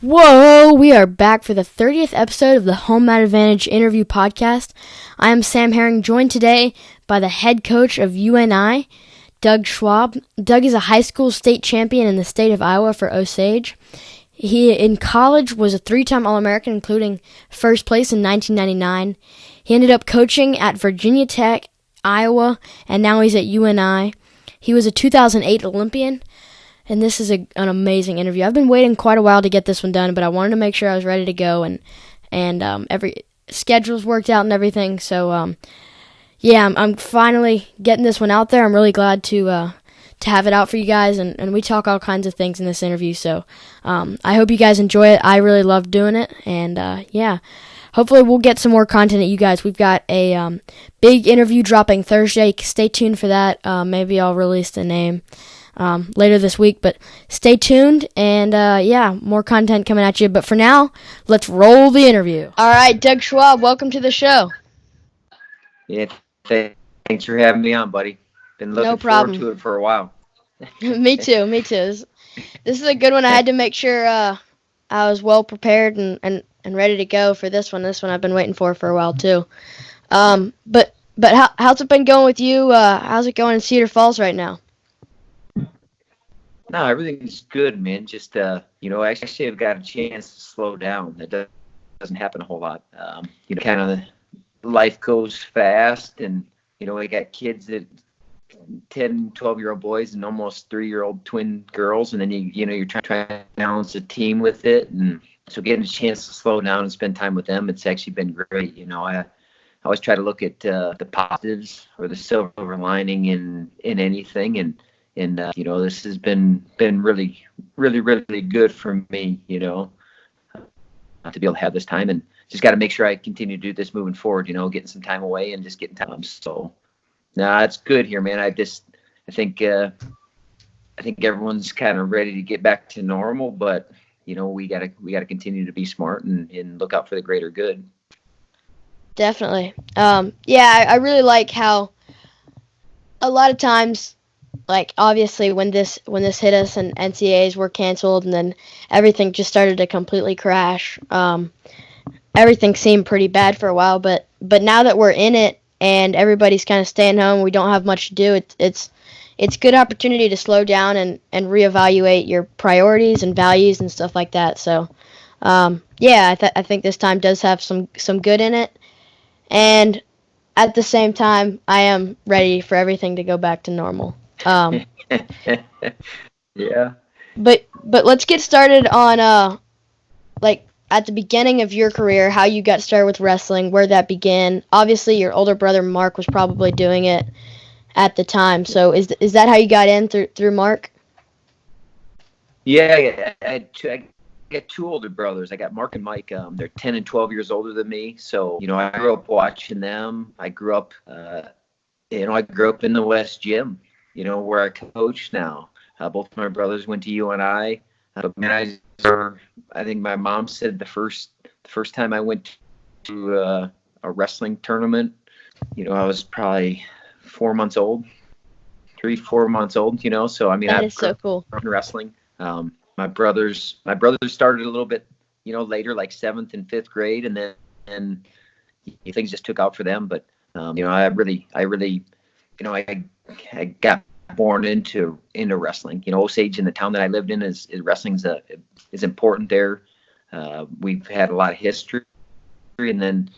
Whoa, we are back for the 30th episode of the Home Advantage Interview Podcast. I am Sam Herring, joined today by the head coach of UNI, Doug Schwab. Doug is a high school state champion in the state of Iowa for Osage. He, in college, was a three-time All-American, including first place in 1999. He ended up coaching at Virginia Tech, Iowa, and now he's at UNI. He was a 2008 Olympian. And this is an amazing interview. I've been waiting quite a while to get this one done, but I wanted to make sure I was ready to go, and every schedule's worked out and everything. So I'm finally getting this one out there. I'm really glad to have it out for you guys, and we talk all kinds of things in this interview. So I hope you guys enjoy it. I really love doing it, and hopefully we'll get some more content at you guys. We've got a big interview dropping Thursday. Stay tuned for that. Maybe I'll release the name later this week, but stay tuned, and more content coming at you. But for now, let's roll the interview. All right, Doug Schwab, welcome to the show. Yeah, thanks for having me on, buddy. Been looking forward to it for a while. Me too. This is a good one. I had to make sure I was well prepared and ready to go for this one. This one I've been waiting for a while too. But how's it been going with you? How's it going in Cedar Falls right now? No, everything's good, man. Just, actually I've got a chance to slow down. That doesn't happen a whole lot. Kind of life goes fast, and, I got kids that 10, 12-year-old boys and almost 3-year-old twin girls, and then, you're trying to balance a team with it. And so getting a chance to slow down and spend time with them, it's actually been great. I always try to look at the positives or the silver lining in anything, and this has been really, really, really good for me, to be able to have this time, and just got to make sure I continue to do this moving forward, getting some time away and just getting time. So, it's good here, man. I think everyone's kind of ready to get back to normal, but, we gotta continue to be smart and look out for the greater good. Definitely. I really like how a lot of times, like, obviously when this hit us and NCAAs were canceled and then everything just started to completely crash, everything seemed pretty bad for a while, but now that we're in it and everybody's kind of staying home, we don't have much to do, it's good opportunity to slow down and reevaluate your priorities and values and stuff like that. So I think this time does have some good in it, and at the same time I am ready for everything to go back to normal. Yeah. But let's get started on at the beginning of your career, how you got started with wrestling, where that began. Obviously, your older brother Mark was probably doing it at the time. So is that how you got in through Mark? Yeah. I got two older brothers. I got Mark and Mike. They're 10 and 12 years older than me. So I grew up watching them. I grew up in the West Gym, where I coach now. Both my brothers went to UNI. I think my mom said the first time I went to a wrestling tournament, I was probably 4 months old, 3-4 months old, so that is so cool. Wrestling. My brothers started a little bit, later, like 7th and 5th grade, and then things just took out for them. But I got born into wrestling. Osage, in the town that I lived in, is wrestling's is important there. We've had a lot of history, and then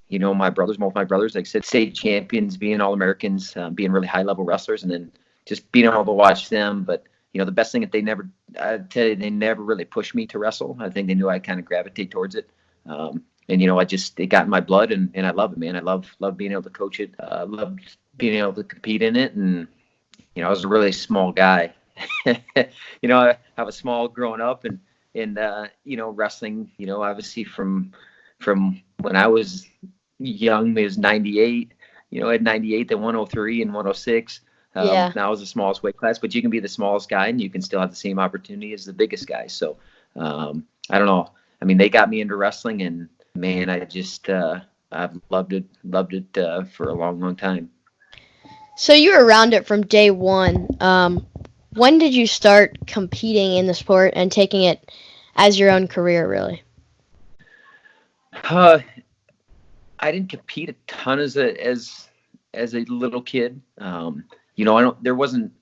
both my brothers, like I said, state champions, being All-Americans, being really high-level wrestlers, and then just being able to watch them. But the best thing that they never really pushed me to wrestle. I think they knew I kind of gravitate towards it. And it got in my blood, and I love it, man. I love being able to coach it. Love being able to compete in it. And I was a really small guy. I was small growing up, and wrestling. Obviously from when I was young, it was 98. At 98, then 103 and 106. Now is the smallest weight class, but you can be the smallest guy and you can still have the same opportunity as the biggest guy. So I don't know. They got me into wrestling, and man, I just I've loved it for a long, long time. So you were around it from day one. When did you start competing in the sport and taking it as your own career, really? Uh, I didn't compete a ton as a little kid. I don't. There wasn't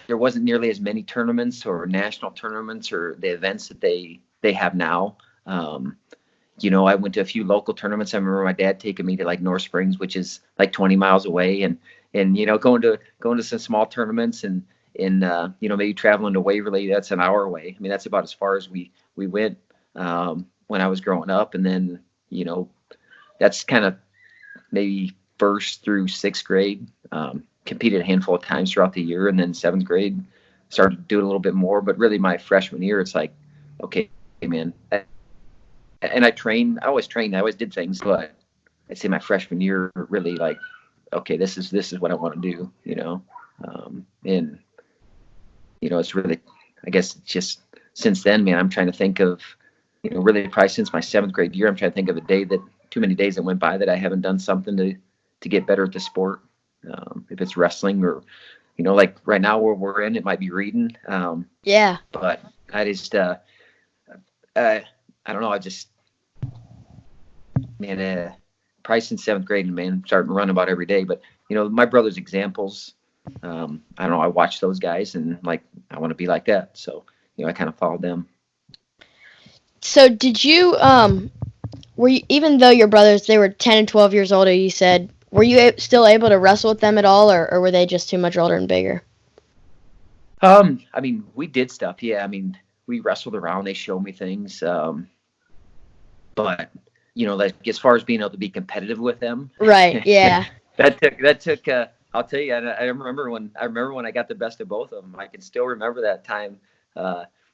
nearly as many tournaments or national tournaments or the events that they have now. I went to a few local tournaments. I remember my dad taking me to like North Springs, which is like 20 miles away, and going to some small tournaments and maybe traveling to Waverly. That's an hour away. I mean, that's about as far as we went when I was growing up, and then that's kind of maybe first through sixth grade. Competed a handful of times throughout the year, and then seventh grade started to do it a little bit more. But really, my freshman year, it's like, okay, man. And I trained. I always trained. I always did things, but I'd say my freshman year, really like, okay, this is what I want to do. And it's really, I guess, it's just since then, man. I'm trying to think of, really probably since my seventh grade year, I'm trying to think of too many days that went by that I haven't done something to get better at the sport. If it's wrestling or, like right now where we're in, it might be reading. Yeah. But I just, I don't know. I just, man, probably since seventh grade, man, starting to run about every day. But, my brother's examples, I don't know. I watch those guys and like, I want to be like that. So, I kind of followed them. So did you, even though your brothers, they were 10 and 12 years older, you said, were you still able to wrestle with them at all, or were they just too much older and bigger? I mean, we did stuff. Yeah. I mean, we wrestled around. They showed me things. But, like as far as being able to be competitive with them. Right. Yeah. that took, I'll tell you, I remember when I got the best of both of them. I can still remember that time.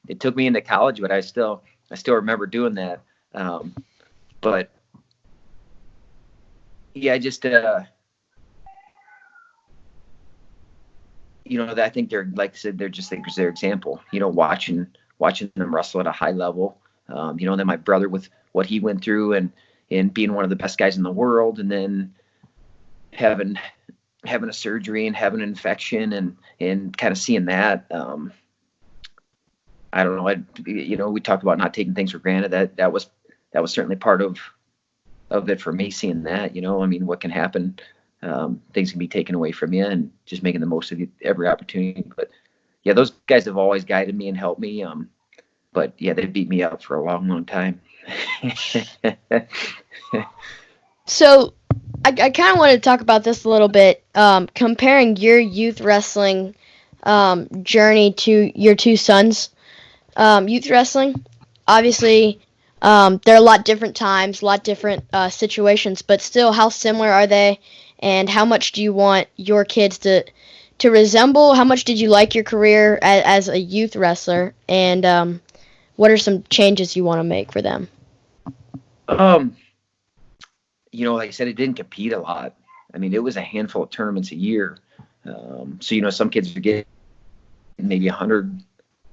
It took me into college, but I still remember doing that. But yeah, I just, I think they're, like I said, they're just their example, watching them wrestle at a high level. Then my brother with what he went through and being one of the best guys in the world, and then having a surgery and having an infection and kind of seeing that. I don't know. We talked about not taking things for granted. That was certainly part of it for me, seeing that. I mean, what can happen? Things can be taken away from you, and just making the most of every opportunity. But yeah, those guys have always guided me and helped me. But yeah, they beat me up for a long, long time. So I kind of want to talk about this a little bit, comparing your youth wrestling journey to your two sons' youth wrestling. Obviously, there are a lot different times, a lot different situations, but still, how similar are they, and how much do you want your kids to resemble? How much did you like your career as a youth wrestler, and what are some changes you want to make for them? Like I said, it didn't compete a lot. I mean, it was a handful of tournaments a year. So, some kids would get maybe 100.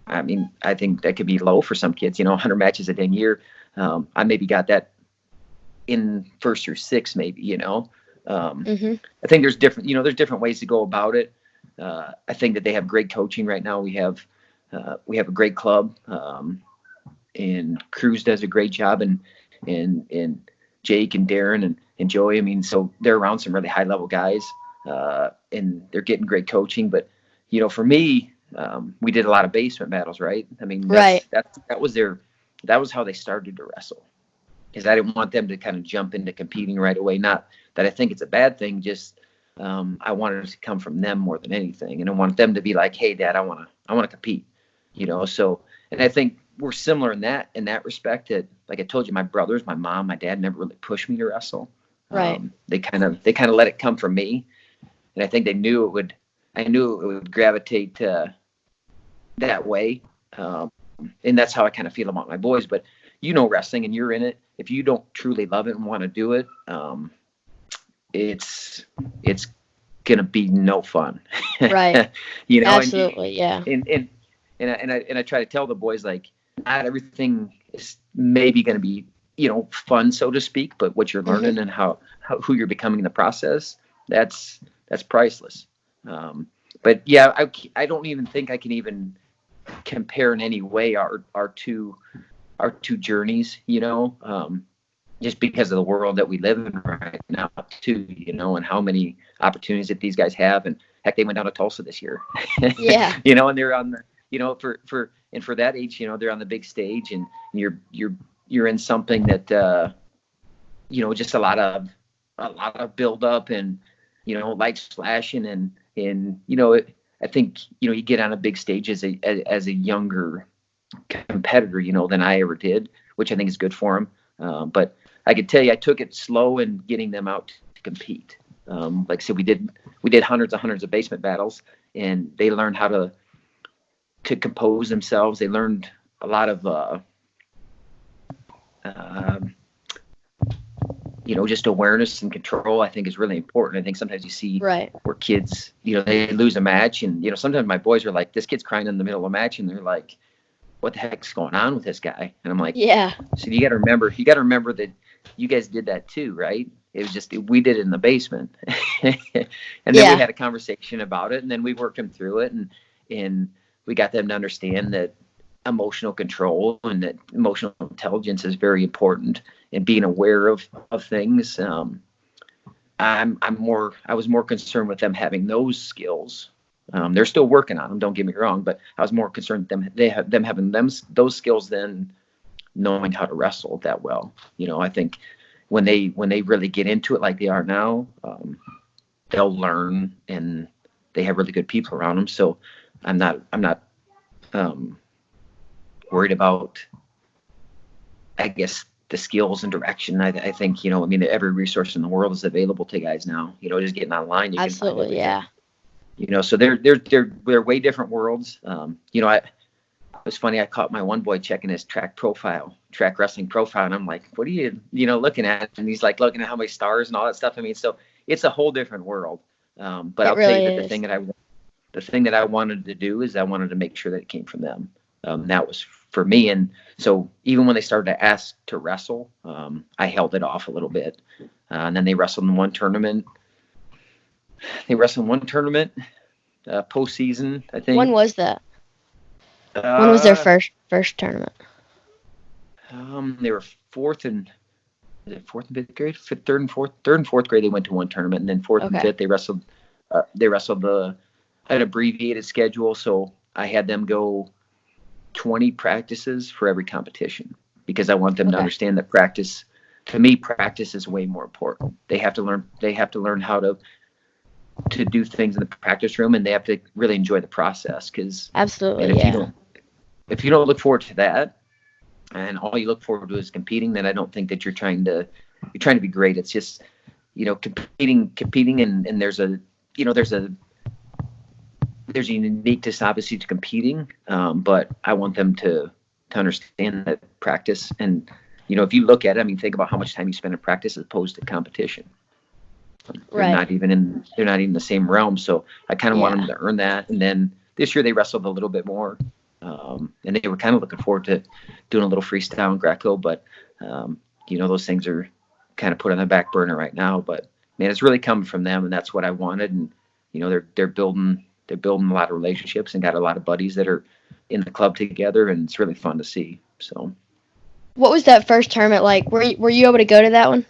I mean, I think that could be low for some kids, 100 matches a dang year. I maybe got that in first through sixth, maybe, Mm-hmm. I think there's different ways to go about it. I think that they have great coaching right now. We have a great club, and Cruz does a great job, and Jake and Darren and Joey. I mean, so they're around some really high level guys, and they're getting great coaching. But, for me, we did a lot of basement battles, right? I mean, Right. that was how they started to wrestle, because I didn't want them to kind of jump into competing right away. Not that I think it's a bad thing, just I wanted it to come from them more than anything, and I want them to be like, "Hey, Dad, I want to compete," So, and I think we're similar in that respect. That, like I told you, my brothers, my mom, my dad never really pushed me to wrestle. Right. They kind of let it come from me, and I think they knew it would. I knew it would gravitate that way, and that's how I kind of feel about my boys. But wrestling, and you're in it. If you don't truly love it and want to do it, it's gonna be no fun. Right. Absolutely. And, Yeah. and I try to tell the boys, like, not everything is maybe going to be, fun, so to speak, but what you're learning and who you're becoming in the process, that's priceless. But yeah, I don't even think I can even compare in any way our two two journeys, just because of the world that we live in right now too, and how many opportunities that these guys have. And heck, they went down to Tulsa this year. Yeah. And they're on the, for that age, they're on the big stage, and you're in something that just a lot of build up, and lights flashing, and I think you get on a big stage as a younger competitor, than I ever did, which I think is good for them. But I could tell you, I took it slow in getting them out to compete. Like I said, we did hundreds of basement battles, and they learned how to compose themselves. They learned a lot of just awareness and control. I think is really important. I think sometimes you see where kids, they lose a match, and sometimes my boys are like, this kid's crying in the middle of a match, and they're like, what the heck's going on with this guy? And I'm like, yeah. So you got to remember that you guys did that too, right? It was just, we did it in the basement. And then we had a conversation about it, and then we worked them through it, and we got them to understand that emotional control and that emotional intelligence is very important, and being aware of things. I was more concerned with them having those skills. They're still working on them, don't get me wrong, but I was more concerned them having those skills than knowing how to wrestle that well. I think when they really get into it like they are now, they'll learn, and they have really good people around them. So I'm not worried about, I guess, the skills and direction. I think, every resource in the world is available to guys now. Just getting online, you absolutely, can find everything. So they're way different worlds. It was funny. I caught my one boy checking his track wrestling profile, and I'm like, what are you, looking at? And he's like looking at how many stars and all that stuff. So it's a whole different world. But I'll tell you that the thing that I wanted to do is I wanted to make sure that it came from them. That was for me. And so even when they started to ask to wrestle, I held it off a little bit. And then they wrestled in one tournament. Postseason, I think. When was that? When was their first tournament? They were fourth and fifth grade. Third and fourth grade, they went to one tournament, and then fourth and fifth they wrestled. They wrestled an abbreviated schedule, so I had them go 20 practices for every competition, because I want them to understand that practice is way more important. They have to learn how to do things in the practice room, and they have to really enjoy the process. Because absolutely, if you don't look forward to that, and all you look forward to is competing, then I don't think that you're trying to be great. It's just competing, and there's a uniqueness obviously to competing, but I want them to understand that practice, and if you look at it, think about how much time you spend in practice as opposed to competition. They're not even in the same realm. So I kind of want them to earn that. And then this year they wrestled a little bit more, and they were kind of looking forward to doing a little freestyle and Greco, but those things are kind of put on the back burner right now. But man, it's really coming from them, and that's what I wanted. And they're building a lot of relationships and got a lot of buddies that are in the club together, and it's really fun to see. So, what was that first tournament like? Were you able to go to that one?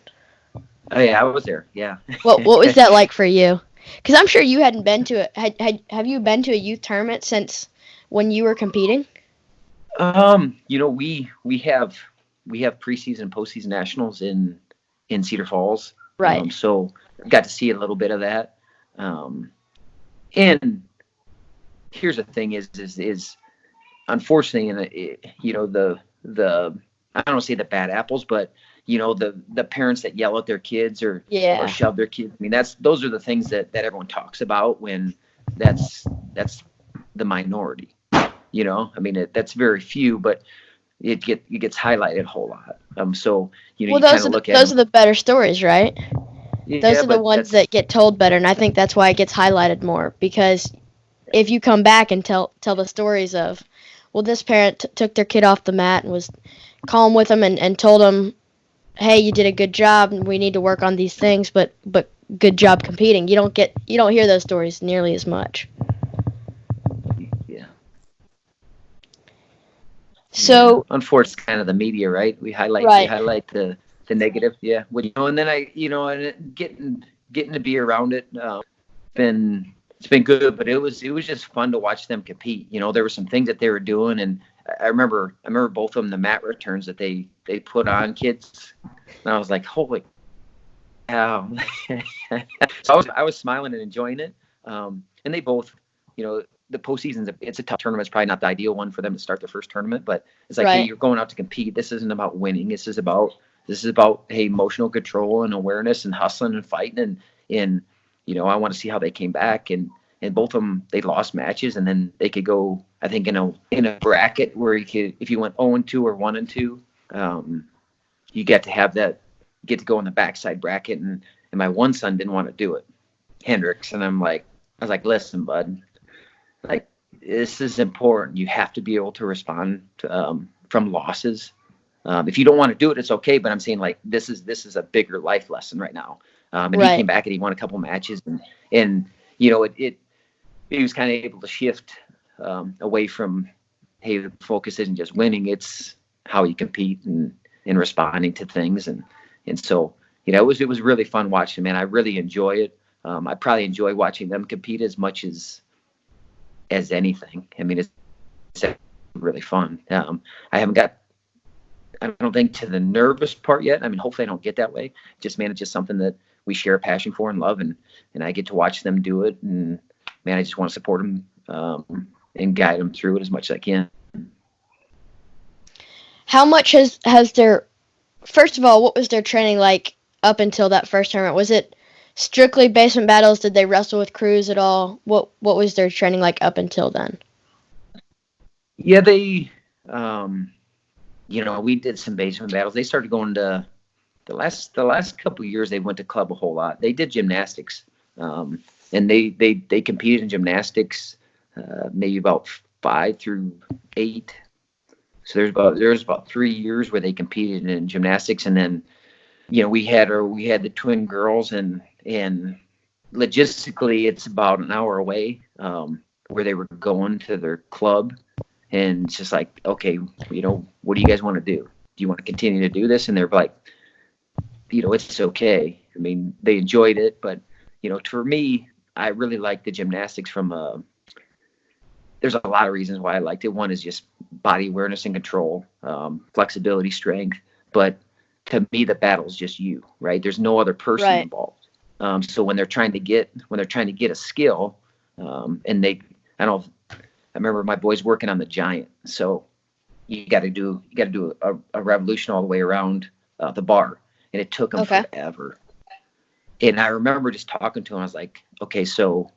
Oh yeah, I was there. Yeah. What was that like for you? Because I'm sure you hadn't been to it. Have you been to a youth tournament since when you were competing? We have preseason, postseason nationals in Cedar Falls. Right. So I got to see a little bit of that. And here's the thing: is unfortunately, the I don't want to say the bad apples, but the parents that yell at their kids or shove their kids. Those are the things that everyone talks about when that's the minority. That's very few, but it gets highlighted a whole lot. So those are the better stories, right? Yeah, those are the ones that get told better, and I think that's why it gets highlighted more. Because if you come back and tell the stories of, well, this parent took their kid off the mat and was calm with them and told them, hey, you did a good job, and we need to work on these things, but good job competing. You don't hear those stories nearly as much. Yeah. So, Unfortunately, it's kind of the media, right? We right, highlight the negative. Yeah. And then getting to be around it, been it's been good, but it was just fun to watch them compete. There were some things that they were doing, and I remember both of them, the mat returns that they put on kids, and I was like, holy cow! So I was smiling and enjoying it. And they both, the postseason's it's a tough tournament. It's probably not the ideal one for them to start their first tournament, but it's like, hey, right, you're going out to compete. This isn't about winning. This is about hey, emotional control and awareness and hustling and fighting and I want to see how they came back and both of them they lost matches and then they could go I think in a bracket where you could if you went 0-2 or 1-2, you get to go in the backside bracket and my one son didn't want to do it, Hendricks, and I was like, listen, bud, like this is important. You have to be able to respond from losses. If you don't want to do it, it's okay. But I'm saying like this is a bigger life lesson right now. And he right, came back and he won a couple matches and he was kind of able to shift away from hey, the focus isn't just winning, it's how you compete and responding to things and so it was really fun watching, man. I really enjoy it. I probably enjoy watching them compete as much as anything. I mean, it's really fun. I haven't got, I don't think, to the nervous part yet. I mean, hopefully I don't get that way. Just, man, it's just something that we share a passion for and love, and I get to watch them do it. And, man, I just want to support them and guide them through it as much as I can. how much has their first of all, what was their training like up until that first tournament? Was it strictly basement battles? Did they wrestle with crews at all? What was their training like up until then? Yeah, we did some basement battles. They started going to the last couple of years. They went to club a whole lot. They did gymnastics, and they competed in gymnastics maybe about 5 through 8. So there's about 3 years where they competed in gymnastics, and then we had the twin girls, and logistically it's about an hour away where they were going to their club, and it's just like, okay, what do you guys want to do? Do you want to continue to do this? And they're like, it's okay. I mean, they enjoyed it, but for me, I really like the gymnastics from there's a lot of reasons why I liked it. One is just body awareness and control, flexibility, strength. But to me, the battle is just you, right? There's no other person Right. involved. So when they're trying to get a skill, I remember my boys working on the giant. So you got to do a revolution all the way around the bar, and it took them Okay. forever. And I remember just talking to him. I was like, okay, so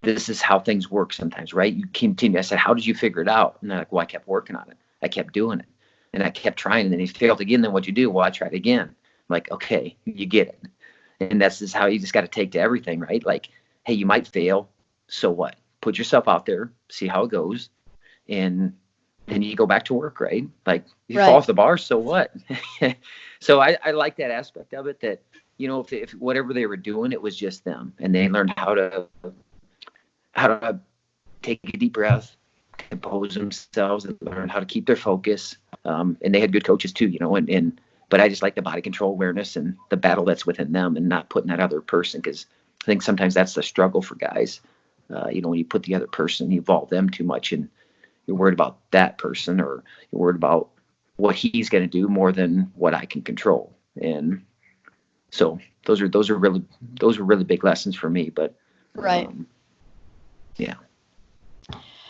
this is how things work sometimes, right? You continue. I said, how did you figure it out? And they're like, well, I kept working on it. I kept doing it. And I kept trying. And then he failed again. Then what'd you do? Well, I tried again. I'm like, okay, you get it. And that's just how you just got to take to everything, right? Like, hey, you might fail. So what? Put yourself out there, see how it goes. And then you go back to work, right? Like, if you fall off the bar, so what? So I like that aspect of it, that, if whatever they were doing, it was just them. And they learned how to take a deep breath, compose themselves, and learn how to keep their focus. And they had good coaches too, but I just like the body control awareness and the battle that's within them and not putting that other person, because I think sometimes that's the struggle for guys. When you put the other person, you involve them too much, and you're worried about that person, or you're worried about what he's going to do more than what I can control. And so those are really big lessons for me. But Right. yeah,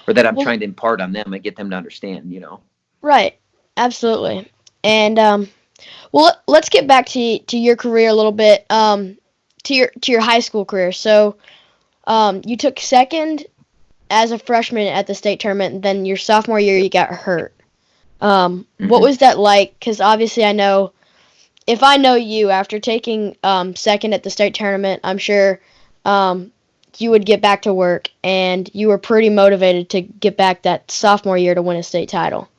or that I'm trying to impart on them and get them to understand. Right. Absolutely. And well, let's get back to your career a little bit. To your high school career. So, you took second as a freshman at the state tournament, and then your sophomore year you got hurt. What was that like? Because obviously if I know you after taking second at the state tournament, I'm sure you would get back to work, and you were pretty motivated to get back that sophomore year to win a state title.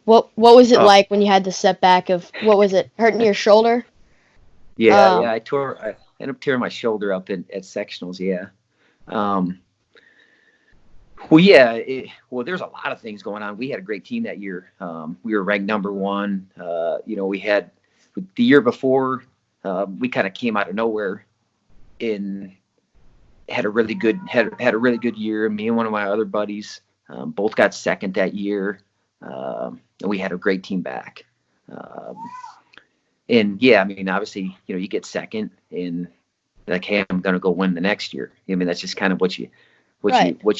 What was it like when you had the setback of, what was it, hurting your shoulder? Yeah, I ended up tearing my shoulder up at sectionals. Yeah. Well, yeah. There's a lot of things going on. We had a great team that year. We were ranked number one. We had the year before. We kind of came out of nowhere and had a really good year. Me and one of my other buddies both got second that year, and we had a great team back. And yeah, I mean, obviously, you get second, and like, hey, I'm going to go win the next year. I mean, that's just kind of what you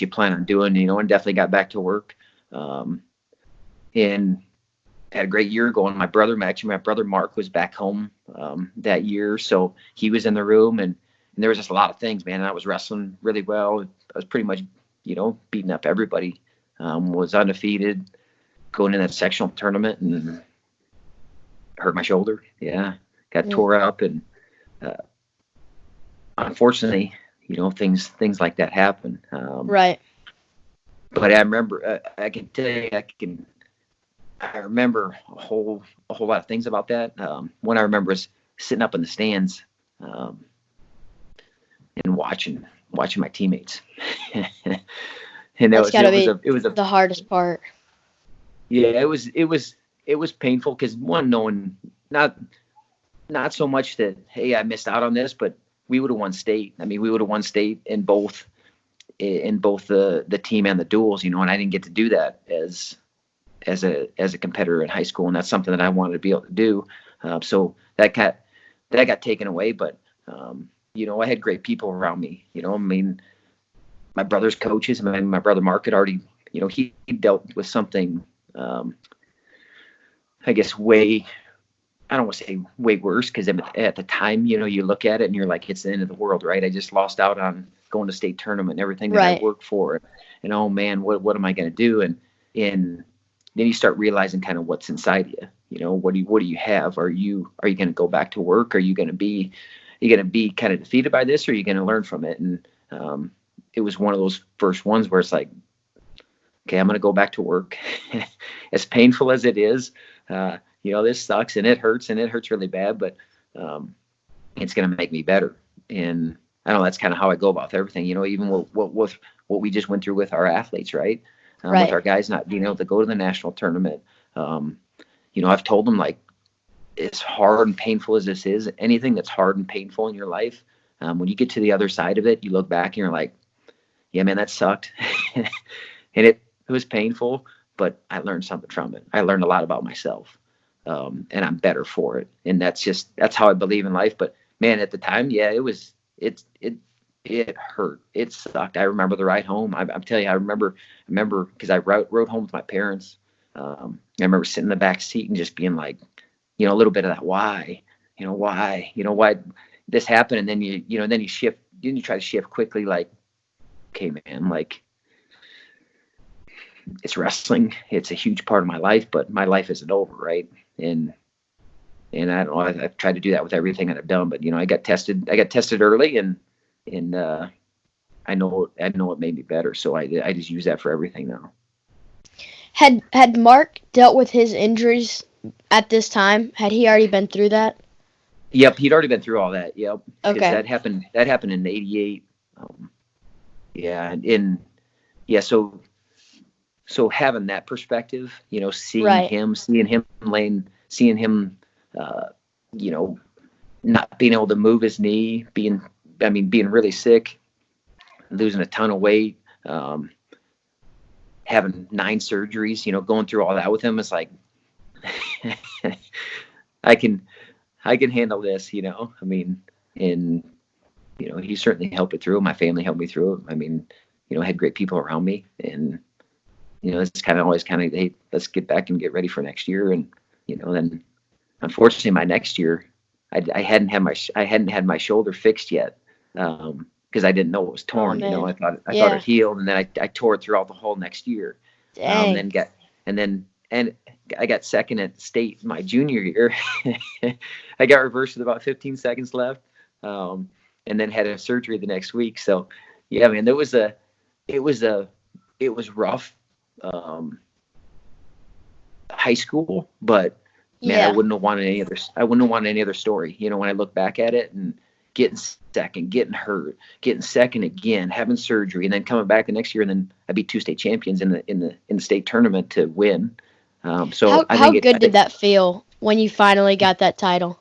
plan on doing, and definitely got back to work, and had a great year going. My brother Mark was back home that year, so he was in the room, and there was just a lot of things, man. And I was wrestling really well. I was pretty much, beating up everybody. Was undefeated, going in that sectional tournament, and hurt my shoulder. Yeah, got tore up, and unfortunately, things like that happen. Right. But I remember, I can tell you, I remember a whole lot of things about that. One I remember is sitting up in the stands and watching my teammates. And That's gotta be the hardest part. Yeah, it was painful because, one, knowing not so much that, hey, I missed out on this, but we would have won state. I mean, we would have won state in both the team and the duels, and I didn't get to do that as a competitor in high school, and that's something that I wanted to be able to do. So that got taken away, but I had great people around me. I mean, my brother's coaches. I mean, my brother Mark had already, he dealt with something, I guess, I don't want to say way worse, because at the time, you look at it and you're like, it's the end of the world, right? I just lost out on going to state tournament and everything that I worked for, and oh man, what am I going to do? And then you start realizing kind of what's inside you. What do you have? Are you going to go back to work? Are you going to be kind of defeated by this, or are you going to learn from it? And it was one of those first ones where it's like, okay, I'm going to go back to work. As painful as it is, this sucks, and it hurts really bad, but it's going to make me better. And I don't know, that's kind of how I go about everything, even what we just went through with our athletes, right? With our guys not being able to go to the national tournament. I've told them, like, as hard and painful as this is, anything that's hard and painful in your life, when you get to the other side of it, you look back and you're like, yeah, man, that sucked. And it was painful, but I learned something from it. I learned a lot about myself, and I'm better for it. And that's how I believe in life. But man, at the time, yeah, it hurt. It sucked. I remember the ride home. I'm telling you, I remember because I rode home with my parents. I remember sitting in the back seat and just being like, a little bit of that why this happened. And then you shift. Then you try to shift quickly, like, okay, man, like, it's wrestling. It's a huge part of my life, but my life isn't over, right? And I don't know. I've tried to do that with everything that I've done, but I got tested early, and I know it made me better. So I just use that for everything now. Had Mark dealt with his injuries at this time? Had he already been through that? Yep, he'd already been through all that. Yep. Okay. That happened in '88. So having that perspective, seeing him laying, seeing him, not being able to move his knee, being really sick, losing a ton of weight, having 9 surgeries, going through all that with him, it's like, I can handle this, and he certainly helped it through. My family helped me through it. I had great people around me, and it's kind of always hey, let's get back and get ready for next year. And then unfortunately my next year, I hadn't had my shoulder fixed yet, because I didn't know it was torn. I thought it healed, and then I tore it throughout the whole next year. Dang. And I got second at state my junior year. I got reversed with about 15 seconds left, and then had a surgery the next week. So yeah, man, it was rough. High school, but man, I wouldn't have wanted any other story. When I look back at it, and getting second, getting hurt, getting second again, having surgery, and then coming back the next year, and then I beat 2 state champions in the state tournament to win. So How good did that feel when you finally got that title?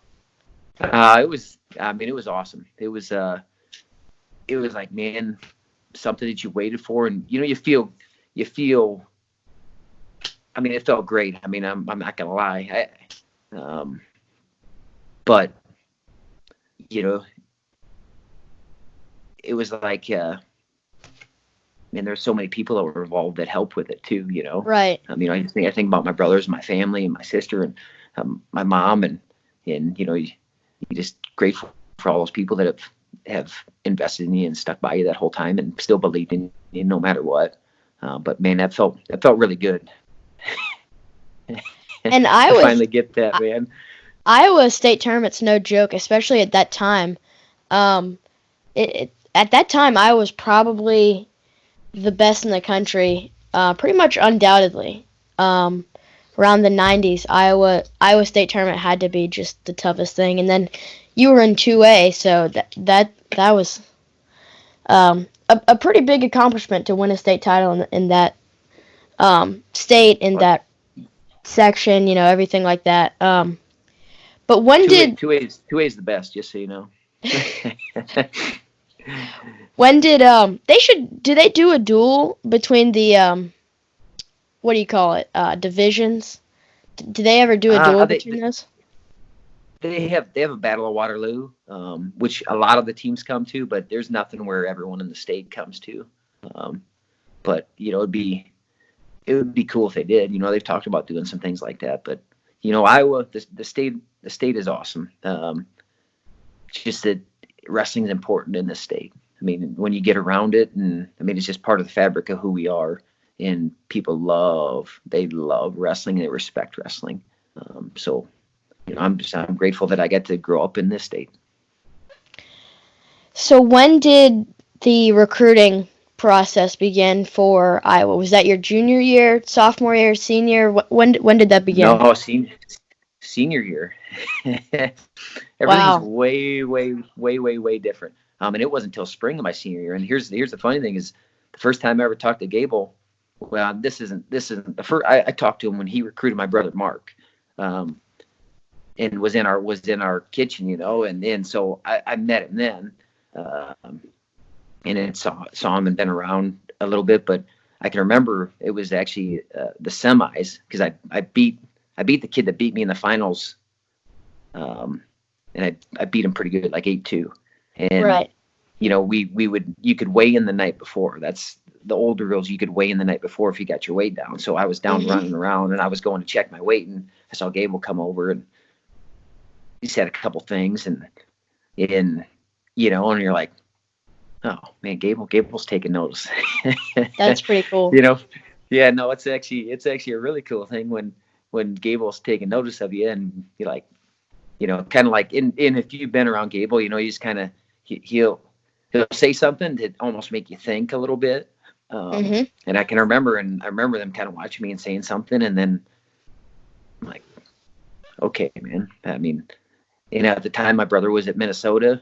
It was awesome. It was like, man, something that you waited for, and you feel. I mean, it felt great. I mean, I'm not gonna lie, but it was like, and there's so many people that were involved that helped with it too. Right. I think about my brothers, my family, and my sister, and my mom, and you just grateful for all those people that have invested in you and stuck by you that whole time and still believed in you no matter what. But man, that felt really good. And finally get that, man. Iowa state tournament's no joke, especially at that time. At that time, Iowa was probably the best in the country, pretty much undoubtedly. Around the 90s, Iowa state tournament had to be just the toughest thing. And then you were in 2A, so that was a pretty big accomplishment to win a state title in that state, in that section, everything like that. But when did 2A is the best, just so you know. When did do they do a duel between the what do you call it, divisions? Do they ever do a duel between those? They have a Battle of Waterloo, which a lot of the teams come to, but there's nothing where everyone in the state comes to. But it would be cool if they did. They've talked about doing some things like that, but Iowa, the state is awesome. Just that wrestling is important in this state. I mean, when you get around it, and I mean, it's just part of the fabric of who we are, and people love wrestling, and they respect wrestling. So, I'm grateful that I got to grow up in this state. So when did the recruiting process begin for Iowa? Was that your junior year, sophomore year, senior? When did that begin? No, senior year. Everything's way different. And it wasn't until spring of my senior year. And here's the funny thing is, the first time I ever talked to Gable, well, this isn't the first. I talked to him when he recruited my brother Mark, and was in our kitchen, and so I met him then, and then saw him and been around a little bit. But I can remember it was actually the semis, because I beat the kid that beat me in the finals, and I beat him pretty good, like 8-2. And right. You could weigh in the night before. That's the older girls. You could weigh in the night before if you got your weight down. So I was down running around, and I was going to check my weight, and I saw Gable come over, and he said a couple things, and you're like, oh man, Gable's taking notice. That's pretty cool. Yeah, no, it's actually a really cool thing when Gable's taking notice of you, and you're like, kind of like in if you've been around Gable, you just kind of, he'll say something to almost make you think a little bit. And I can remember them kind of watching me and saying something, and then I'm like, okay, man. I mean, at the time my brother was at Minnesota,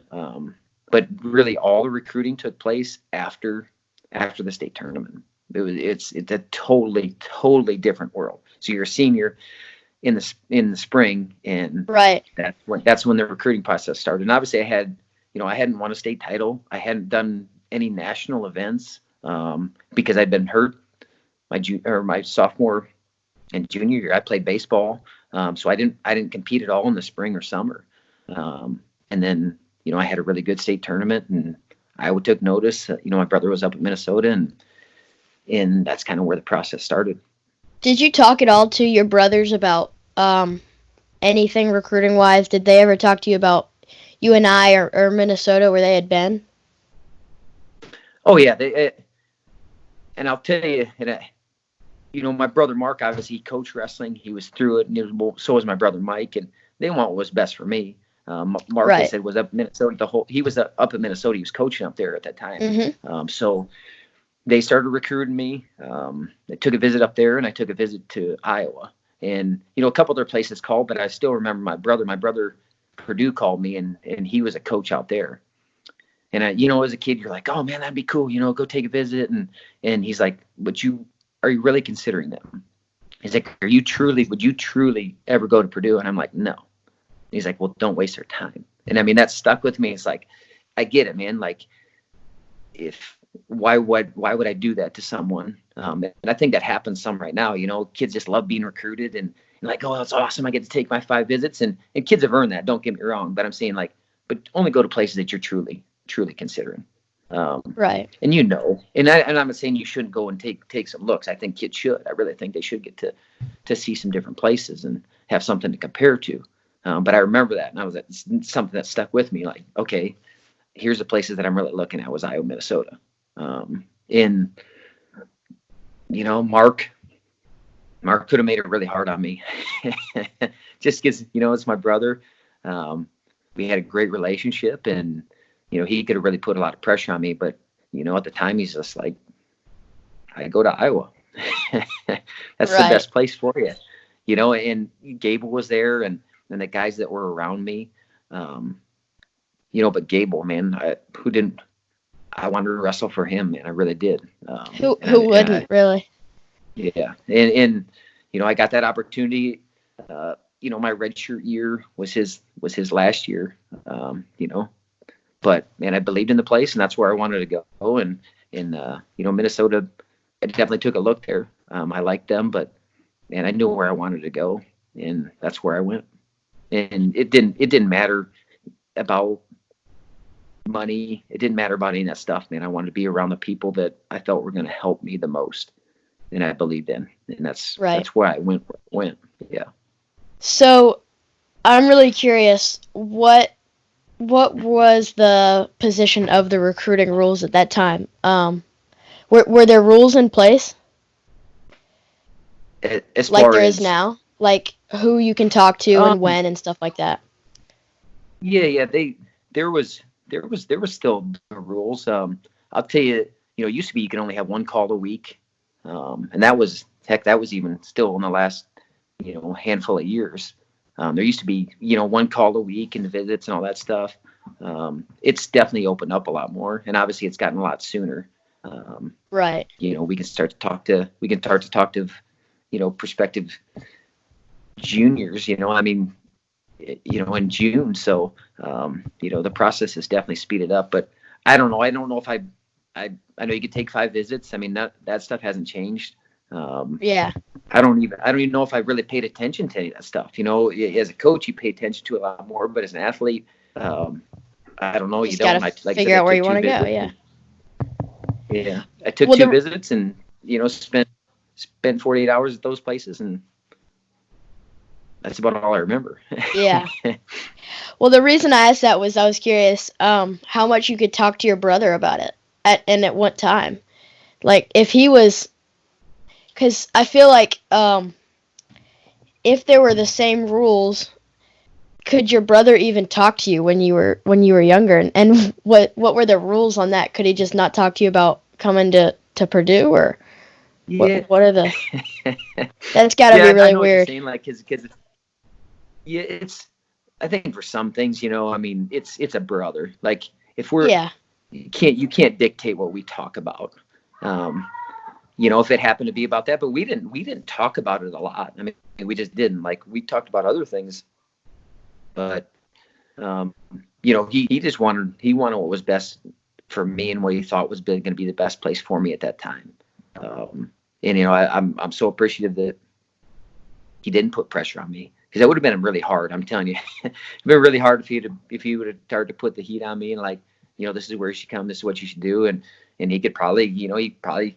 but really all the recruiting took place after the state tournament. It's a totally different world. So you're a senior in the spring, and right. That's when the recruiting process started. And obviously I hadn't won a state title. I hadn't done any national events, because I'd been hurt my sophomore and junior year. I played baseball, so I didn't compete at all in the spring or summer. And then I had a really good state tournament, and Iowa took notice. My brother was up in Minnesota, and that's kind of where the process started. Did you talk at all to your brothers about anything recruiting wise? Did they ever talk to you about UNI or Minnesota, where they had been? Oh yeah, and I'll tell you, my brother Mark, obviously he coached wrestling. He was through it, and so was my brother Mike, and they want what was best for me. Mark, right. I said, was up in Minnesota. He was up in Minnesota. He was coaching up there at that time. So they started recruiting me. I took a visit up there, and I took a visit to Iowa, and a couple other places called, but I still remember my brother Purdue called me, and he was a coach out there. And as a kid, you're like, oh man, that'd be cool. Go take a visit. And he's like, are you really considering them? He's like, would you truly ever go to Purdue? And I'm like, no. He's like, well, don't waste their time. And I mean, that stuck with me. It's like, I get it, man. Like, why would I do that to someone? And I think that happens some right now. Kids just love being recruited and like, oh, that's awesome. I get to take my 5 visits, and kids have earned that. Don't get me wrong, but I'm saying, like, but only go to places that you're truly considering. Right. And and I'm not saying you shouldn't go and take some looks. I think kids should. I really think they should get to see some different places and have something to compare to. But I remember that, and that's something that stuck with me. Like, okay, here's the places that I'm really looking at was Iowa, Minnesota. Mark could have made it really hard on me, just because it's my brother. We had a great relationship, and he could have really put a lot of pressure on me. But at the time, he's just like, I go to Iowa. That's right. The best place for you. And Gable was there, and the guys that were around me. But Gable, man, I wanted to wrestle for him, man. I really did. Who wouldn't, really? Yeah. And I got that opportunity. My redshirt year was his last year, but man, I believed in the place, and that's where I wanted to go. And Minnesota, I definitely took a look there. I liked them, but man, I knew where I wanted to go, and that's where I went. And it didn't matter about money. It didn't matter about any of that stuff, man. I wanted to be around the people that I felt were going to help me the most, and I believed in. And that's why I went. Yeah. So I'm really curious, what was the position of the recruiting rules at that time? Were there rules in place? As like far there as, is now? Like who you can talk to and when and stuff like that? Yeah. There was still the rules. I'll tell you, it used to be you could only have one call a week. And that was even still in the last, handful of years. There used to be, one call a week and visits and all that stuff. It's definitely opened up a lot more, and obviously it's gotten a lot sooner. Right. We can start to talk to prospective juniors, in June. So, the process has definitely speeded up, but I don't know. I don't know if I know you could take 5 visits. I mean, that stuff hasn't changed. Yeah. I don't even know if I really paid attention to any of that stuff. As a coach, you pay attention to it a lot more, but as an athlete, I don't know. You don't. Figure out where you want to go. Yeah. Yeah. I took 2 visits and, spent 48 hours at those places, and that's about all I remember. Yeah. Well, the reason I asked that was I was curious how much you could talk to your brother about it and at what time. Like if he was, because I feel like if there were the same rules, could your brother even talk to you when you were younger? And what were the rules on that? Could he just not talk to you about coming to Purdue, or what are the? That's got to be really weird. Saying, like, cause yeah, it's. I think for some things, it's a brother. Like if we're, you can't dictate what we talk about. If it happened to be about that, but we didn't talk about it a lot. I mean, we just didn't. Like we talked about other things, but he just wanted what was best for me and what he thought was going to be the best place for me at that time. I'm so appreciative that he didn't put pressure on me, because that would have been really hard. I'm telling you, it'd been really hard if he would have started to put the heat on me and like, this is where you should come, this is what you should do, and he could probably, he probably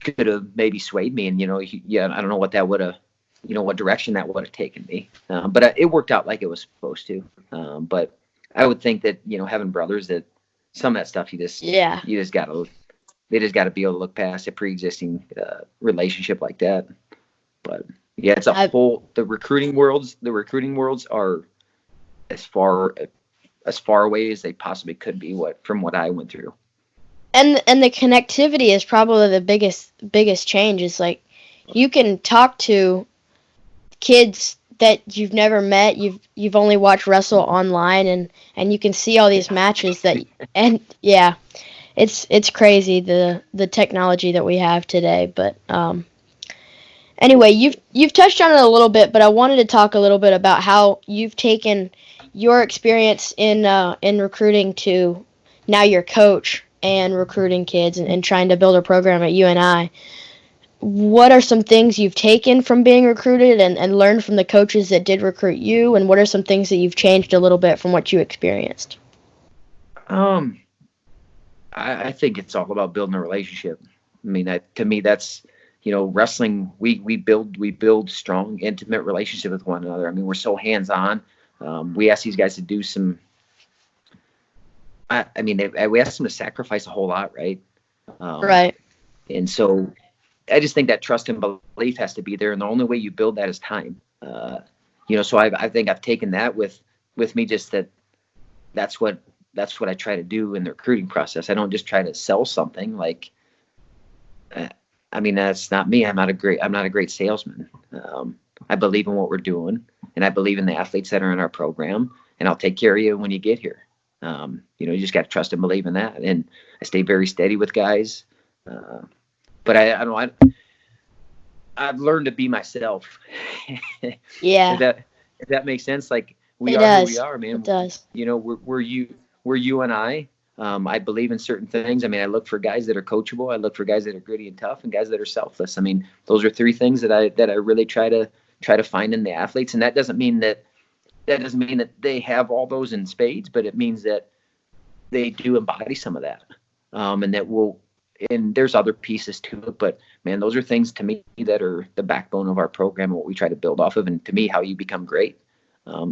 could have maybe swayed me, and I don't know what that would have, what direction that would have taken me, but it worked out like it was supposed to. But I would think that having brothers, that some of that stuff they just gotta be able to look past a pre-existing relationship like that. But yeah, it's the recruiting worlds are as far away as they possibly could be from what I went through. And the connectivity is probably the biggest change. Is like you can talk to kids that you've never met. You've only watched wrestle online, and you can see all these matches that, and yeah, it's crazy the technology that we have today. But anyway, you've touched on it a little bit, but I wanted to talk a little bit about how you've taken your experience in recruiting to now you're coach and recruiting kids and trying to build a program at UNI. What are some things you've taken from being recruited and learned from the coaches that did recruit you, and what are some things that you've changed a little bit from what you experienced? Um, I think it's all about building a relationship. I mean, to me, that's, wrestling. We build strong, intimate relationship with one another. I mean, we're so hands on. We ask these guys to do some. We ask them to sacrifice a whole lot, right? Right. And so, I just think that trust and belief has to be there, and the only way you build that is time. So I think I've taken that with me, just that's what I try to do in the recruiting process. I don't just try to sell something. Like, that's not me. I'm not a great salesman. I believe in what we're doing, and I believe in the athletes that are in our program, and I'll take care of you when you get here. You just got to trust and believe in that. And I stay very steady with guys. But I've learned to be myself. Yeah. If that makes sense. Like, we It are who does. we are, man. It does. We're you and I. I believe in certain things. I mean, I look for guys that are coachable. I look for guys that are gritty and tough, and guys that are selfless. I mean, those are three things that I really try to find in the athletes. And that doesn't mean that they have all those in spades, but it means that they do embody some of that. And there's other pieces to it, but man, those are things to me that are the backbone of our program and what we try to build off of. And to me, how you become great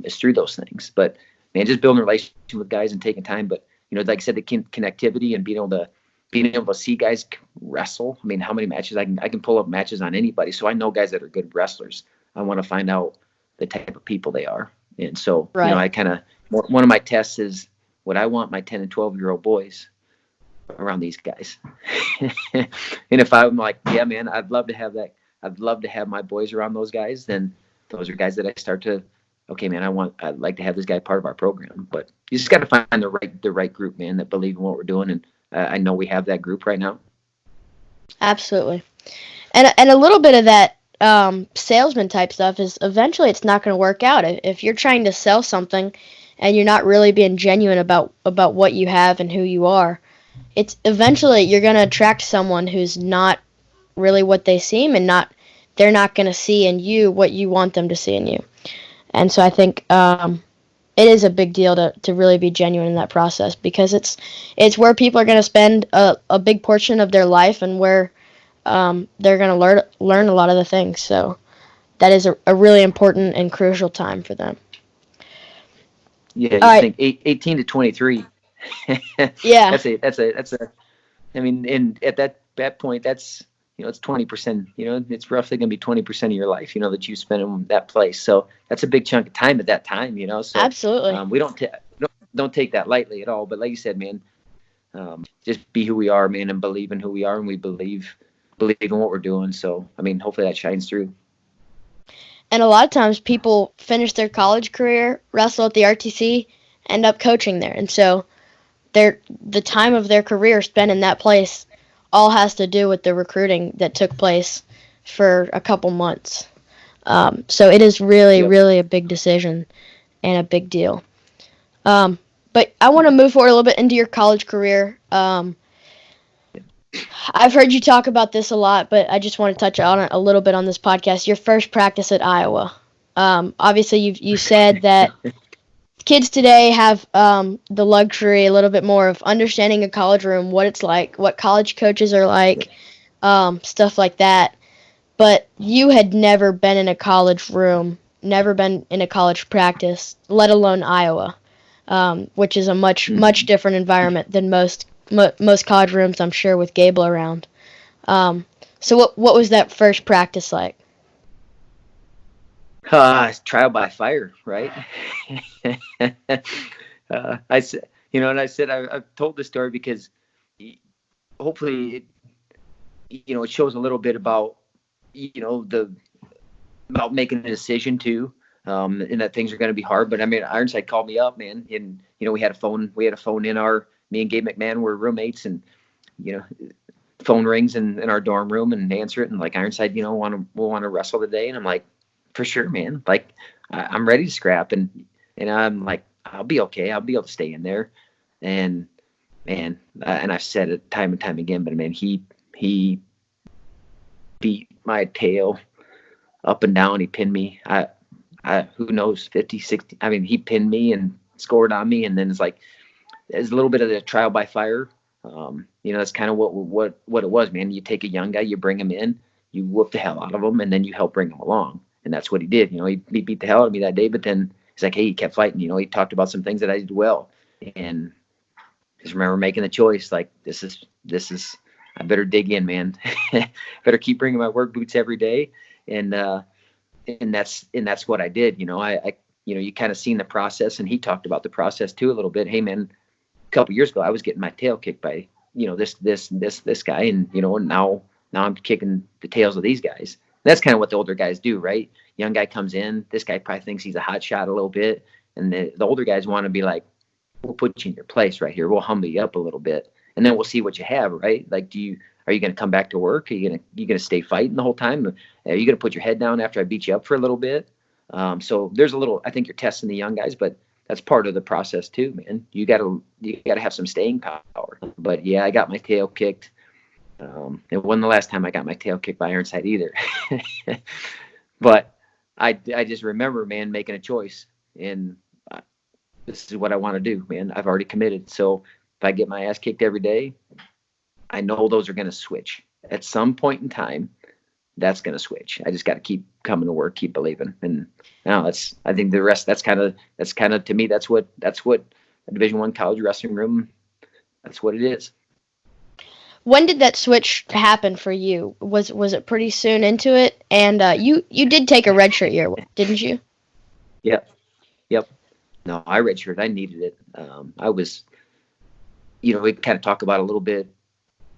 is through those things. But man, just building a relationship with guys and taking time. But like I said, the connectivity and being able to see guys wrestle. I mean, how many matches I can pull up matches on anybody. So I know guys that are good wrestlers. I want to find out the type of people they are. And so, Right. I kind of, one of my tests is what I want my 10 and 12-year-old boys around these guys. And if I'm like, yeah, man, I'd love to have that. I'd love to have my boys around those guys. Then those are guys that I start to, okay, man, I'd like to have this guy part of our program. But you just got to find the right group, man, that believe in what we're doing. And I know we have that group right now. Absolutely. And a little bit of that salesman type stuff is eventually it's not going to work out. If you're trying to sell something and you're not really being genuine about what you have and who you are, it's eventually you're going to attract someone who's not really what they seem, and they're not going to see in you what you want them to see in you. And so I think it is a big deal to really be genuine in that process, because it's where people are going to spend a big portion of their life, and where they're going to learn a lot of the things. So that is a really important and crucial time for them. Yeah, you think 18 to 23. Yeah. That's a. I mean, and at that point, that's it's 20%. It's roughly going to be 20% of your life. That you spend in that place. So that's a big chunk of time at that time. So Absolutely. We don't take that lightly at all. But like you said, man, just be who we are, man, and believe in who we are, and we believe in what we're doing. So I mean, hopefully that shines through. And a lot of times people finish their college career, wrestle at the RTC, end up coaching there. And so the time of their career spent in that place all has to do with the recruiting that took place for a couple months. So it is really, really a big decision and a big deal. But I want to move forward a little bit into your college career. I've heard you talk about this a lot, but I just want to touch on it a little bit on this podcast. Your first practice at Iowa. Obviously, you said that kids today have the luxury a little bit more of understanding a college room, what it's like, what college coaches are like, stuff like that. But you had never been in a college room, never been in a college practice, let alone Iowa, which is a much different environment than most college rooms, I'm sure, with Gable around. So what was that first practice like? Trial by fire, right? I said, I've told this story because hopefully it shows a little bit about, about making a decision too. and that things are going to be hard. But I mean, Ironside called me up, man, and we had a phone in me and Gabe McMahon were roommates, and you know, phone rings in our dorm room and answer it, and like, Ironside, we'll want to wrestle today, and I'm like, for sure, man. Like, I'm ready to scrap, and I'm like, I'll be okay. I'll be able to stay in there, and man, and I've said it time and time again, but man, he beat my tail up and down. He pinned me. Who knows, 50, 60. I mean, he pinned me and scored on me, and then it's a little bit of the trial by fire. That's kind of what it was, man. You take a young guy, you bring him in, you whoop the hell out of him, and then you help bring him along. And that's what he did. He beat the hell out of me that day, but then he's like, hey, he kept fighting. He talked about some things that I did well. And just remember making the choice, like, this is, I better dig in, man. Better keep bringing my work boots every day. And that's what I did. You kind of seen the process, and he talked about the process too a little bit. Hey, man, a couple years ago, I was getting my tail kicked by, this guy. And, now I'm kicking the tails of these guys. That's kind of what the older guys do, right? Young guy comes in, this guy probably thinks he's a hot shot a little bit. And the older guys want to be like, we'll put you in your place right here. We'll humble you up a little bit, and then we'll see what you have, right? Like, are you going to come back to work? Are you going to stay fighting the whole time? Are you going to put your head down after I beat you up for a little bit? So there's I think you're testing the young guys, but that's part of the process too, man. You got to have some staying power. But yeah, I got my tail kicked. It wasn't the last time I got my tail kicked by Ironside either. But I just remember, man, making a choice, and this is what I want to do, man. I've already committed. So if I get my ass kicked every day, I know those are going to switch at some point in time. That's going to switch. I just got to keep coming to work, keep believing. And now I think the rest, that's kind of, to me, that's what a Division I college wrestling room, that's what it is. When did that switch happen for you? Was it pretty soon into it? And you did take a redshirt year, didn't you? Yep. No, I redshirted. I needed it. I was, we kind of talk about it a little bit.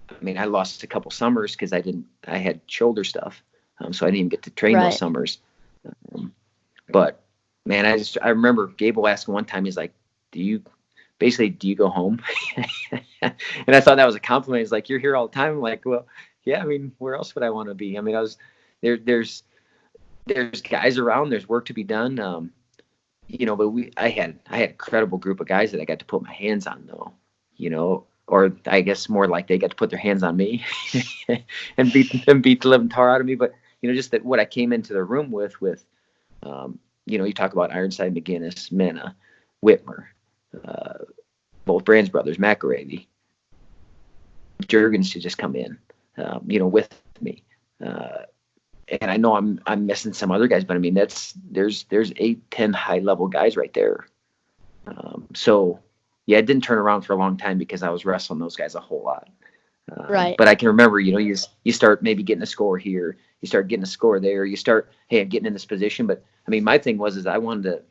I mean, I lost a couple summers because I had shoulder stuff. So I didn't even get to train those summers. But man, I remember Gable asking one time, he's like, do you go home? And I thought that was a compliment. He's like, you're here all the time. I'm like, well, yeah, I mean, where else would I want to be? I mean, there's guys around, there's work to be done. But I had an incredible group of guys that I got to put my hands on though, or I guess more like they got to put their hands on me and beat the living tar out of me. But, just that what I came into the room with, you talk about Ironside, McGinnis, Mena, Whitmer, both Brands brothers, McElravy, Juergens to just come in, with me. And I know I'm missing some other guys, but I mean, there's 8-10 high level guys right there. So yeah, it didn't turn around for a long time because I was wrestling those guys a whole lot. Right. But I can remember, you start maybe getting a score here, you start getting a score there, you start, hey, I'm getting in this position. But I mean, my thing was I wanted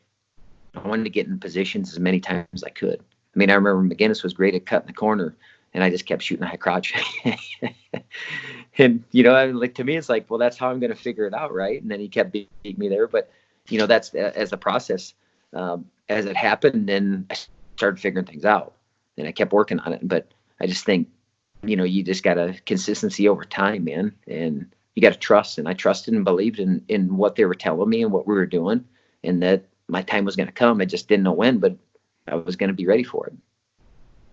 to get in positions as many times as I could. I mean, I remember McGinnis was great at cutting the corner, and I just kept shooting a high crotch. And, like, to me, it's like, well, that's how I'm going to figure it out, right? And then he kept beating me there. But, that's as a process, as it happened, then I started figuring things out, and I kept working on it. But I just think, you just got a consistency over time, man, and you got to trust. And I trusted and believed in what they were telling me and what we were doing, and that my time was going to come. I just didn't know when, but I was going to be ready for it.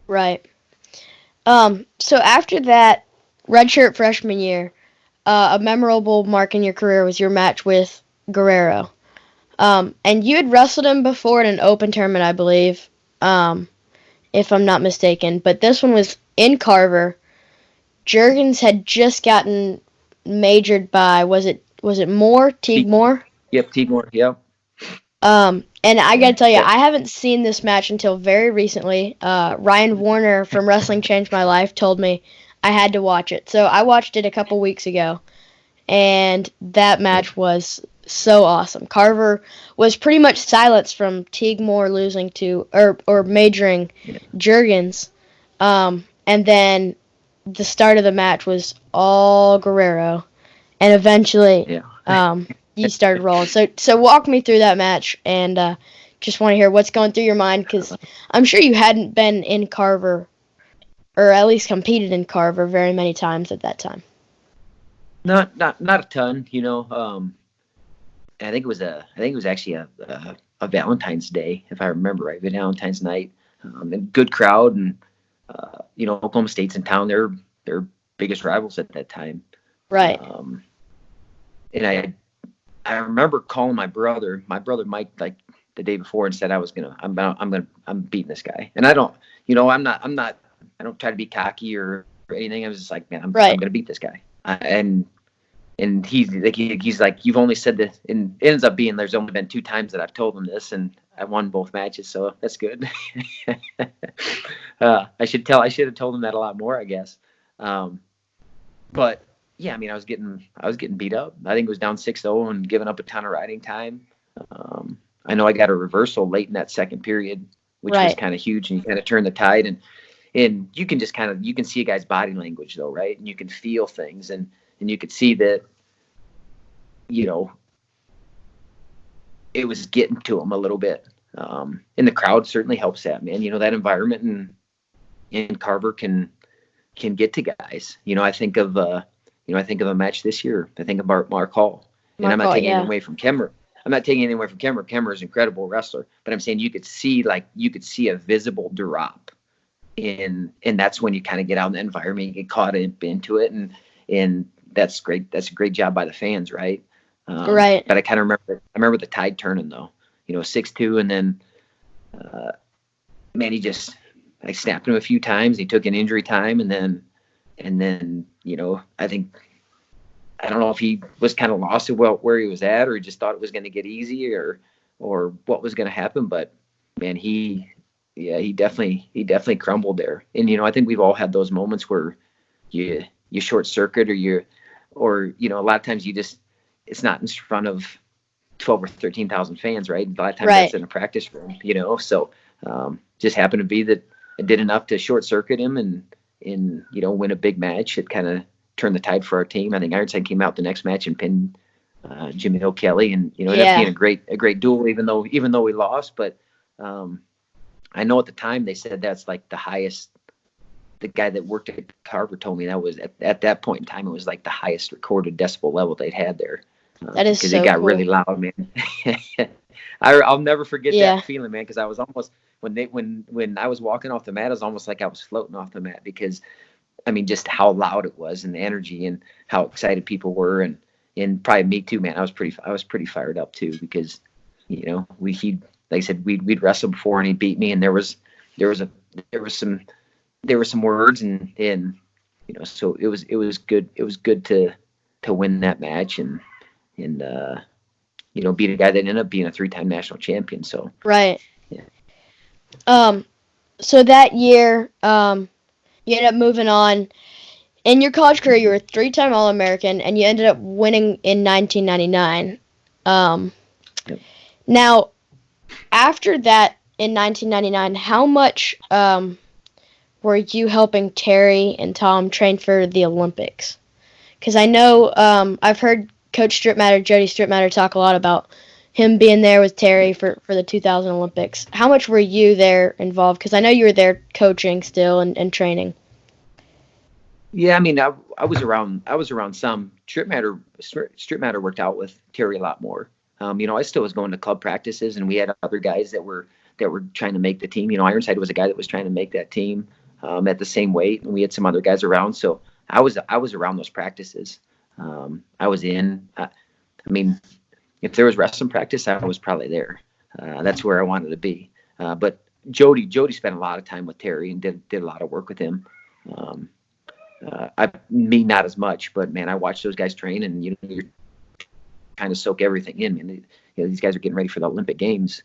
Right. So after that redshirt freshman year, a memorable mark in your career was your match with Guerrero. And you had wrestled him before in an open tournament, I believe, if I'm not mistaken. But this one was in Carver. Juergens had just gotten majored by, was it Moore? Teague Moore? Yep, Teague Moore, yep. And I gotta tell you, I haven't seen this match until very recently. Ryan Warner from Wrestling Changed My Life told me I had to watch it. So I watched it a couple weeks ago, and that match was so awesome. Carver was pretty much silenced from Teague Moore losing to, or majoring Juergens. And then the start of the match was all Guerrero. And eventually, you started rolling. So walk me through that match, and just want to hear what's going through your mind, because I'm sure you hadn't been in Carver, or at least competed in Carver very many times at that time. Not a ton, you know. I think it was actually a Valentine's Day, if I remember right, Valentine's night, and good crowd, and you know, Oklahoma State's in town. They're biggest rivals at that time. Right. And I remember calling my brother Mike, like the day before, and said I'm beating this guy. And I don't, you know, I don't try to be cocky or anything. I was just like, man, I'm gonna beat this guy. And he's like, you've only said this, and it ends up being there's only been 2 times that I've told him this, and I won both matches, so that's good. I should have told him that a lot more, I guess. But yeah, I mean, I was getting beat up. I think it was down 6-0 and giving up a ton of riding time. I know I got a reversal late in that second period, which was kind of huge, and you kind of turn the tide, and you can just you can see a guy's body language though, right? And you can feel things, and you could see that, you know, it was getting to him a little bit. And the crowd certainly helps that, man. You know, that environment in Carver can get to guys. You know, I think of a match this year. I think of Mark Hall. And I'm not taking anything away from Kemmer. Kemmer is an incredible wrestler. But I'm saying you could see a visible drop. And that's when you kind of get out in the environment, you get caught into it, and that's great. That's a great job by the fans, right? Right. But I remember the tide turning though. You know, 6-2, and then man, I snapped him a few times. He took an injury time, and then you know, I don't know if he was kind of lost about where he was at, or he just thought it was going to get easy, or what was going to happen. But man, he definitely crumbled there. And you know, I think we've all had those moments where you short circuit, or you know, a lot of times it's not in front of 12 or 13,000 fans, right? A lot of times that's in a practice room, you know. So just happened to be that I did enough to short circuit him and you know, win a big match. It kind of turned the tide for our team. I think Ironside came out the next match and pinned Jimmy O'Kelly, and you know, it ended up being a great duel, even though we lost. But I know at the time they said that's like the highest. The guy that worked at Carver told me that was at that point in time, it was like the highest recorded decibel level they'd had there. That is because so it got cool. really loud, man. I'll never forget that feeling, man. Because I was almost when I was walking off the mat, it was almost like I was floating off the mat, because I mean, just how loud it was, and the energy, and how excited people were, and probably me too, man. I was pretty fired up too, because you know, like I said, we'd wrestled before, and he beat me, and there was some words, and you know, so it was good. It was good to win that match, and you know, beat a guy that ended up being a 3-time national champion. So so that year, you ended up moving on. In your college career, you were a 3-time All-American, and you ended up winning in 1999. Now, after that, in 1999, how much were you helping Terry and Tom train for the Olympics? Because I know I've heard Coach Jody Stripmatter, talk a lot about him being there with Terry for the 2000 Olympics. How much were you there involved? Because I know you were there coaching still and training. Yeah, I mean, I was around some. Stripmatter worked out with Terry a lot more. You know, I still was going to club practices, and we had other guys that were trying to make the team. You know, Ironside was a guy that was trying to make that team at the same weight, and we had some other guys around. So I was around those practices. I was in. I mean, if there was wrestling practice, I was probably there. That's where I wanted to be. But Jody spent a lot of time with Terry and did a lot of work with him. Me not as much, but man, I watched those guys train, and you know, you're kind of soak everything in. And you know, these guys are getting ready for the Olympic Games.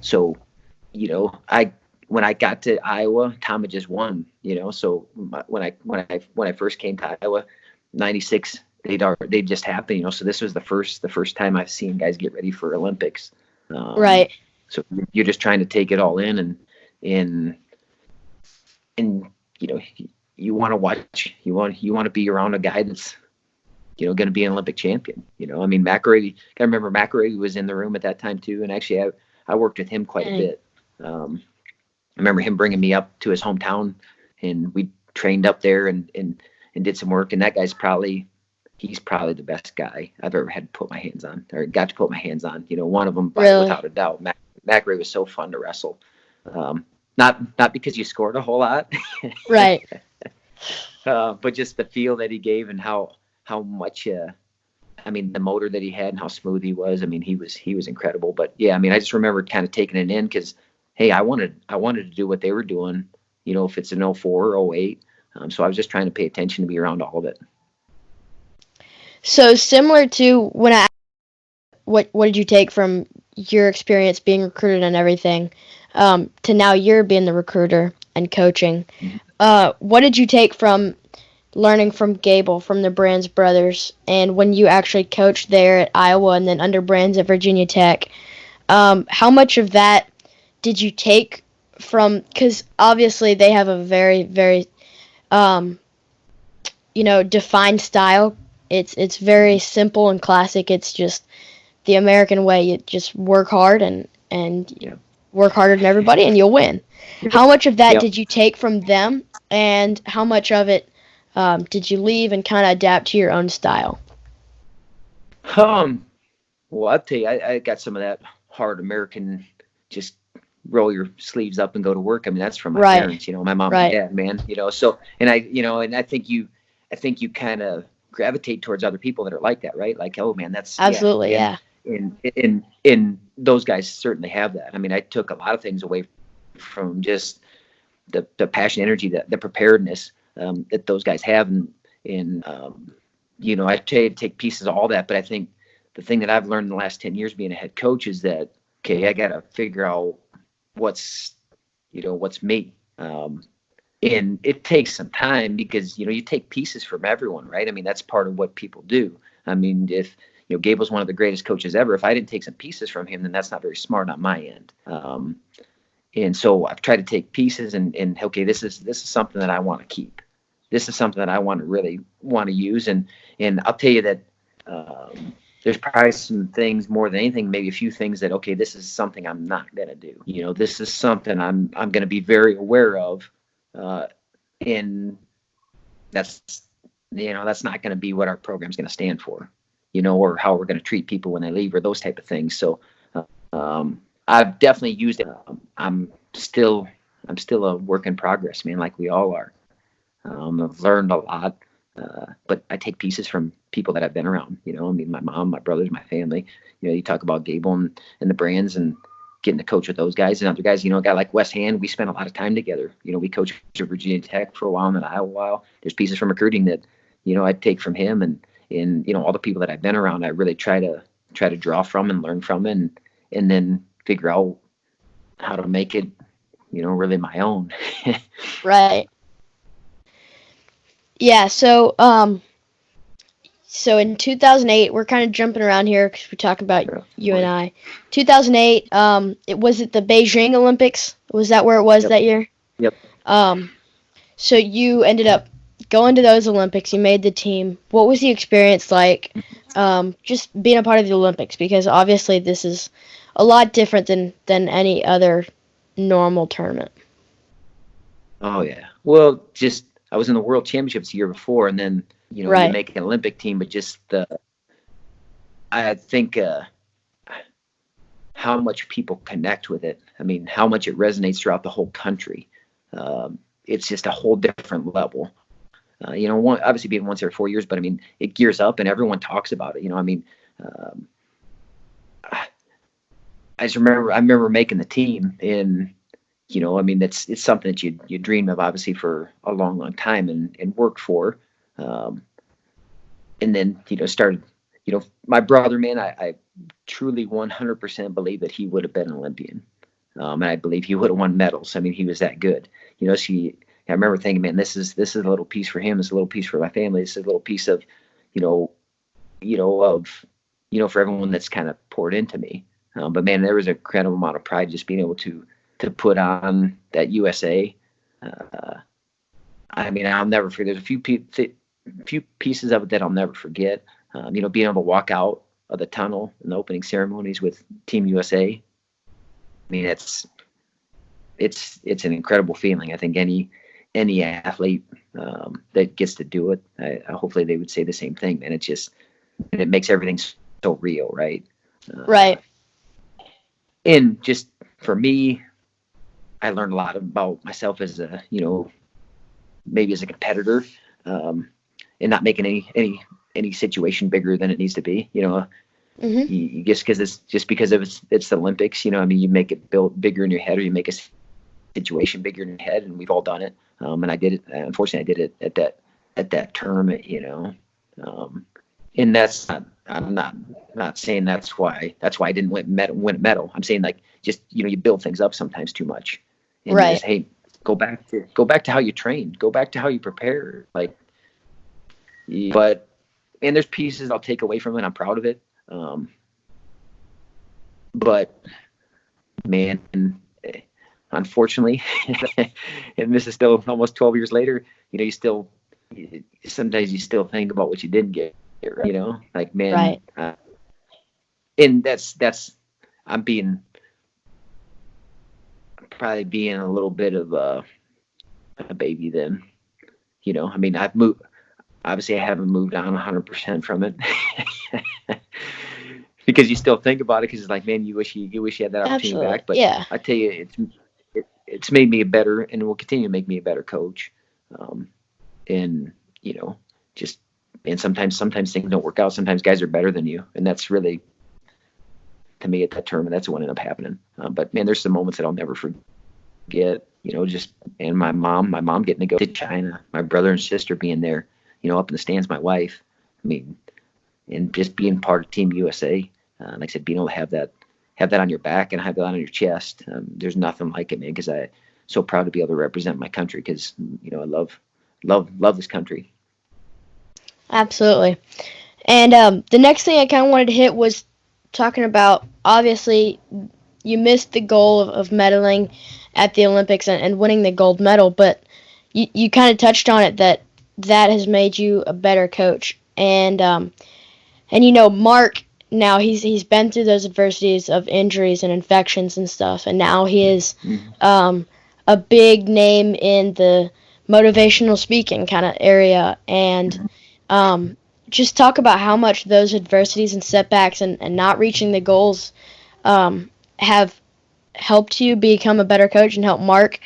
So, you know, when I got to Iowa, Tom had just won. You know, so when I first came to Iowa, '96, they'd just happened. You know, so this was the first time I've seen guys get ready for Olympics. Right. So you're just trying to take it all in, and you know, you want to watch. You want to be around a guy going to be an Olympic champion. I mean, McElroy, I remember McElroy was in the room at that time too. And actually I worked with him quite a bit. I remember him bringing me up to his hometown, and we trained up there and did some work. And that guy's he's probably the best guy I've ever had to put my hands on, or got to put my hands on. One of them, without a doubt. McElroy was so fun to wrestle. Not because you scored a whole lot, right? But just the feel that he gave, and how much, I mean, the motor that he had and how smooth he was. I mean, he was incredible. But yeah, I mean, I just remember kind of taking it in because, hey, I wanted to do what they were doing. If it's an 04 or 08. So I was just trying to pay attention to be around all of it. So similar to when what did you take from your experience being recruited and everything, to now you're being the recruiter and coaching? What did you take from learning from Gable, from the Brands brothers, and when you actually coached there at Iowa and then under Brands at Virginia Tech? How much of that did you take from, because obviously they have a very, very, defined style. It's very simple and classic. It's just the American way. You just work hard and work harder than everybody, and you'll win. How much of that did you take from them, and how much of it did you leave and kind of adapt to your own style? Well, I'll tell you, I got some of that hard American, just roll your sleeves up and go to work. I mean, that's from my parents, my mom and dad, man. So, and I think you kind of gravitate towards other people that are like that, right? Like, oh man, that's absolutely, And those guys certainly have that. I mean, I took a lot of things away from just the passion, energy, the preparedness that those guys have, and I try to take pieces of all that. But I think the thing that I've learned in the last 10 years being a head coach is that, okay, I got to figure out what's me. And it takes some time because, you take pieces from everyone, right? I mean, that's part of what people do. I mean, if, Gable's one of the greatest coaches ever, if I didn't take some pieces from him, then that's not very smart on my end. And so I've tried to take pieces and okay, this is something that I want to keep. This is something that I really want to use. And I'll tell you that there's probably some things more than anything, maybe a few things that, okay, this is something I'm not going to do. This is something I'm going to be very aware of. And that's not going to be what our program's going to stand for, or how we're going to treat people when they leave, or those type of things. So, I've definitely used it. I'm still a work in progress, man, like we all are. I've learned a lot, but I take pieces from people that I've been around, I mean, my mom, my brothers, my family. You talk about Gable and the Brands and getting to coach with those guys and other guys, a guy like Wes Hand, we spent a lot of time together. We coached at Virginia Tech for a while and then Iowa a while. There's pieces from recruiting that, I take from him and all the people that I've been around, I really try to draw from and learn from and then figure out how to make it, really my own. Right. Yeah. So in 2008, we're kind of jumping around here because we're talking about you and I. 2008, was it the Beijing Olympics? Was that where it was that year? Yep. So you ended up going to those Olympics. You made the team. What was the experience like, just being a part of the Olympics? Because obviously this is a lot different than any other normal tournament. Oh yeah. Well, just I was in the World Championships the year before, and then you make an Olympic team, but just I think how much people connect with it. I mean, how much it resonates throughout the whole country. It's just a whole different level. Obviously being once every 4 years, but I mean, it gears up and everyone talks about it. I mean, I remember making the team, and I mean, it's something that you dream of, obviously, for a long, long time and work for. And then, started, my brother, man, I truly 100% believe that he would have been an Olympian. And I believe he would have won medals. I mean, he was that good. I remember thinking, man, this is a little piece for him. This is a little piece for my family. This is a little piece of, for everyone that's kind of poured into me. But man, there was an incredible amount of pride just being able to put on that USA. I mean, I'll never forget. There's a few few pieces of it that I'll never forget. Being able to walk out of the tunnel in the opening ceremonies with Team USA. I mean, it's an incredible feeling. I think any athlete that gets to do it, hopefully they would say the same thing. And it makes everything so real, right? Right. And just for me, I learned a lot about myself as maybe as a competitor, and not making any situation bigger than it needs to be. You just because it's the Olympics. You make it build bigger in your head, or you make a situation bigger in your head, and we've all done it. And I did it. Unfortunately, I did it at that tournament. And that's not. I'm not saying that's why I didn't win a medal. I'm saying just you build things up sometimes too much, and right. Just, hey, go back to how you train, go back to how you prepare. But there's pieces I'll take away from it. I'm proud of it. But man, unfortunately, and this is still almost 12 years later, sometimes you still think about what you didn't get, right? Man, right. And that's I'm probably being a little bit of a baby then. I've moved. Obviously, I haven't moved on 100% from it. Because you still think about it, because it's man, you wish you had that opportunity Absolutely. back. But yeah. I tell you, it's made me a better, and will continue to make me a better coach. And sometimes things don't work out. Sometimes guys are better than you, and that's really, to me, at that tournament, that's what ended up happening. But man, there's some moments that I'll never forget. And my mom getting to go to China, my brother and sister being there, up in the stands, my wife. And just being part of Team USA. Like I said, being able to have that on your back and have that on your chest. There's nothing like it, man, because I'm so proud to be able to represent my country, because, I love this country. Absolutely. And the next thing I kind of wanted to hit was talking about, obviously, you missed the goal of medaling at the Olympics and winning the gold medal, but you kind of touched on it that has made you a better coach. And Mark, now he's been through those adversities of injuries and infections and stuff, and now he is a big name in the motivational speaking kind of area. And just talk about how much those adversities and setbacks and not reaching the goals have helped you become a better coach and help Mark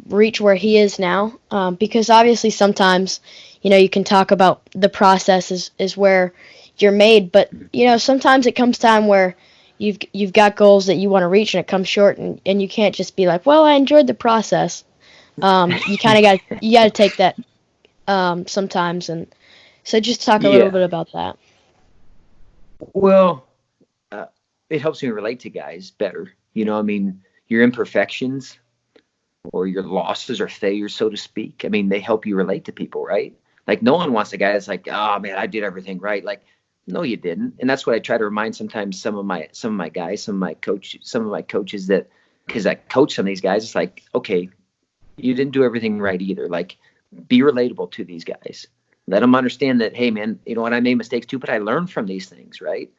reach where he is now. Because obviously sometimes, you can talk about the process is where you're made, but sometimes it comes time where you've got goals that you want to reach and it comes short, and you can't just be like, well, I enjoyed the process. You kind of got to take that sometimes, and so just talk a little bit about that. Well, it helps me relate to guys better. Your imperfections or your losses or failures, so to speak, they help you relate to people, right? No one wants a guy that's like, oh man, I did everything right. No, you didn't. And that's what I try to remind sometimes some of my guys, some of my coaches, that, because I coach some of these guys, it's like, okay, you didn't do everything right either. Be relatable to these guys. Let them understand that, hey man, you know what, I made mistakes too, but I learned from these things, right?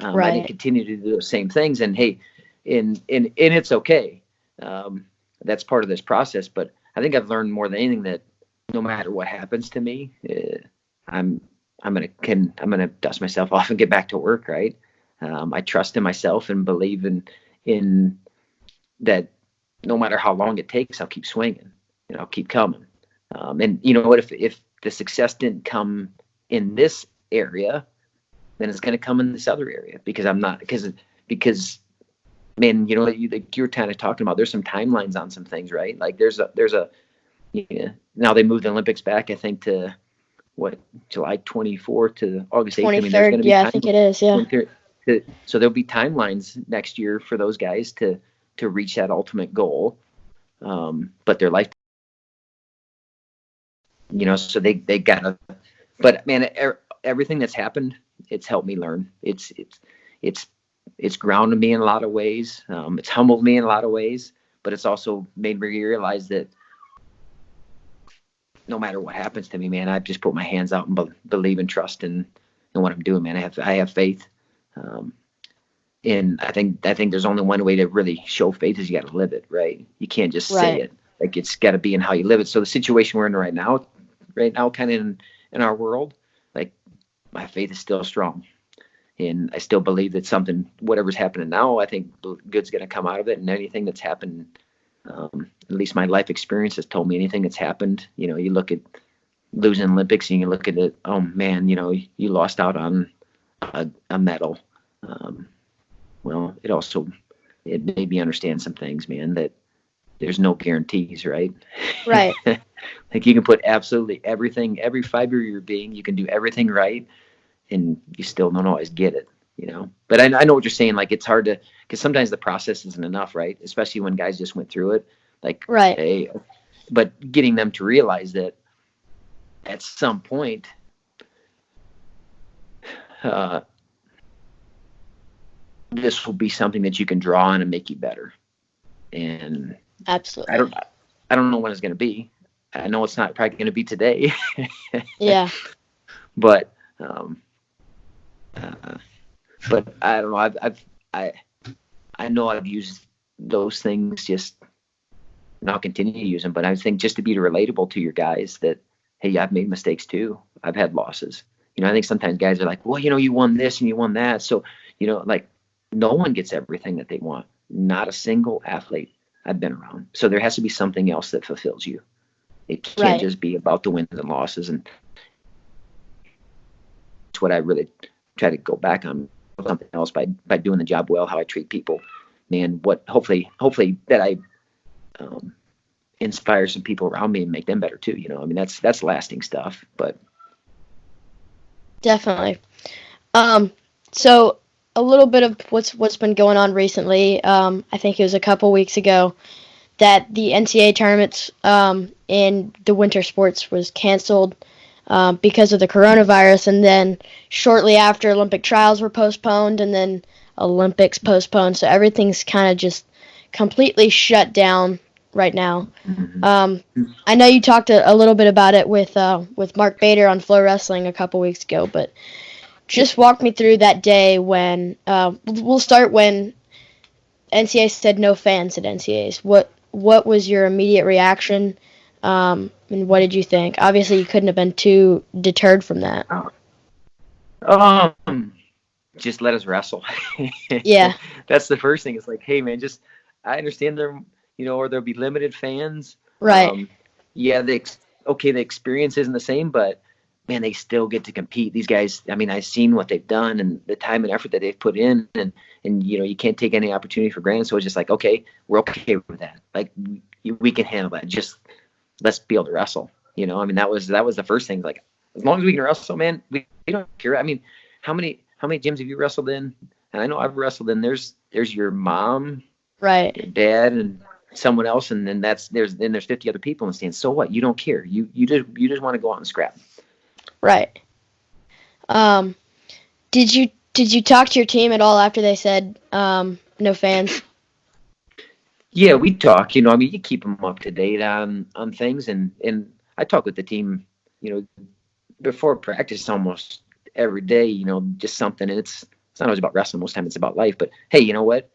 Right. I didn't continue to do those same things, and hey, and it's okay. That's part of this process. But I think I've learned more than anything that no matter what happens to me, I'm gonna dust myself off and get back to work, right? I trust in myself and believe in that. No matter how long it takes, I'll keep swinging, and I'll keep coming. And you know what? If the success didn't come in this area, then it's going to come in this other area, because I'm not because man, you're kind of talking about, there's some timelines on some things, right? There's a now they moved the Olympics back, I think, to July 24th to August 8th. 23rd, there's going to be I think it is, yeah. So there'll be timelines next year for those guys to reach that ultimate goal. But their life, so they gotta, but man, everything that's happened, it's helped me learn. It's grounded me in a lot of ways. It's humbled me in a lot of ways, but it's also made me realize that no matter what happens to me, man, I just put my hands out and believe and trust in what I'm doing, man. I have faith. And I think there's only one way to really show faith is you got to live it, right? You can't just say Right. it. Like, it's got to be in how you live it. So the situation we're in right now, kind of in our world, like, my faith is still strong, and I still believe that whatever's happening now, I think good's going to come out of it. And anything that's happened, at least my life experience has told me, anything that's happened, you look at losing Olympics and you look at it, oh man, you lost out on a medal. Well, it made me understand some things, man, that there's no guarantees, right? Right. Like, you can put absolutely everything, every fiber of your being, you can do everything right, and you still don't always get it, But I know what you're saying. Like, it's hard because sometimes the process isn't enough, right? Especially when guys just went through it. Like, Right. hey, but getting them to realize that at some point, this will be something that you can draw on and make you better. And Absolutely. I don't know when it's going to be. I know it's not probably going to be today. Yeah. But I don't know. I know I've used those things and I'll continue to use them. But I think just to be relatable to your guys that, hey, I've made mistakes too. I've had losses. I think sometimes guys are like, well, you won this and you won that. So, like, no one gets everything that they want. Not a single athlete I've been around. So there has to be something else that fulfills you. It can't just be about the wins and losses. And it's what I really try to go back on, something else by doing the job well, how I treat people. Man, hopefully that I inspire some people around me and make them better too. That's lasting stuff. But Definitely. So a little bit of what's been going on recently. I think it was a couple weeks ago that the NCAA tournaments in the winter sports was canceled because of the coronavirus, and then shortly after, Olympic trials were postponed, and then Olympics postponed. So everything's kind of just completely shut down right now. I know you talked a little bit about it with Mark Bader on Flow Wrestling a couple weeks ago, but just walk me through that day when we'll start when NCAA said no fans at NCAAs. What was your immediate reaction, and what did you think? Obviously, you couldn't have been too deterred from that. Just let us wrestle. Yeah. That's the first thing. It's like, hey man, I understand or there'll be limited fans. Right. Yeah, the experience isn't the same, but man, they still get to compete. These guys, I've seen what they've done and the time and effort that they've put in, and you can't take any opportunity for granted. So it's just like, okay, we're okay with that. Like, we can handle that. Just let's be able to wrestle. That was the first thing. Like, as long as we can wrestle, man, we don't care. How many gyms have you wrestled in? And I know I've wrestled in. There's your mom, Right. your dad, and someone else, and then there's 50 other people in the stands. So what? You don't care. You just want to go out and scrap. Right. Did you talk to your team at all after they said no fans? Yeah, we talk. You keep them up to date on things, and I talk with the team, before practice almost every day. Just something. And it's not always about wrestling. Most time it's about life. But hey, you know what?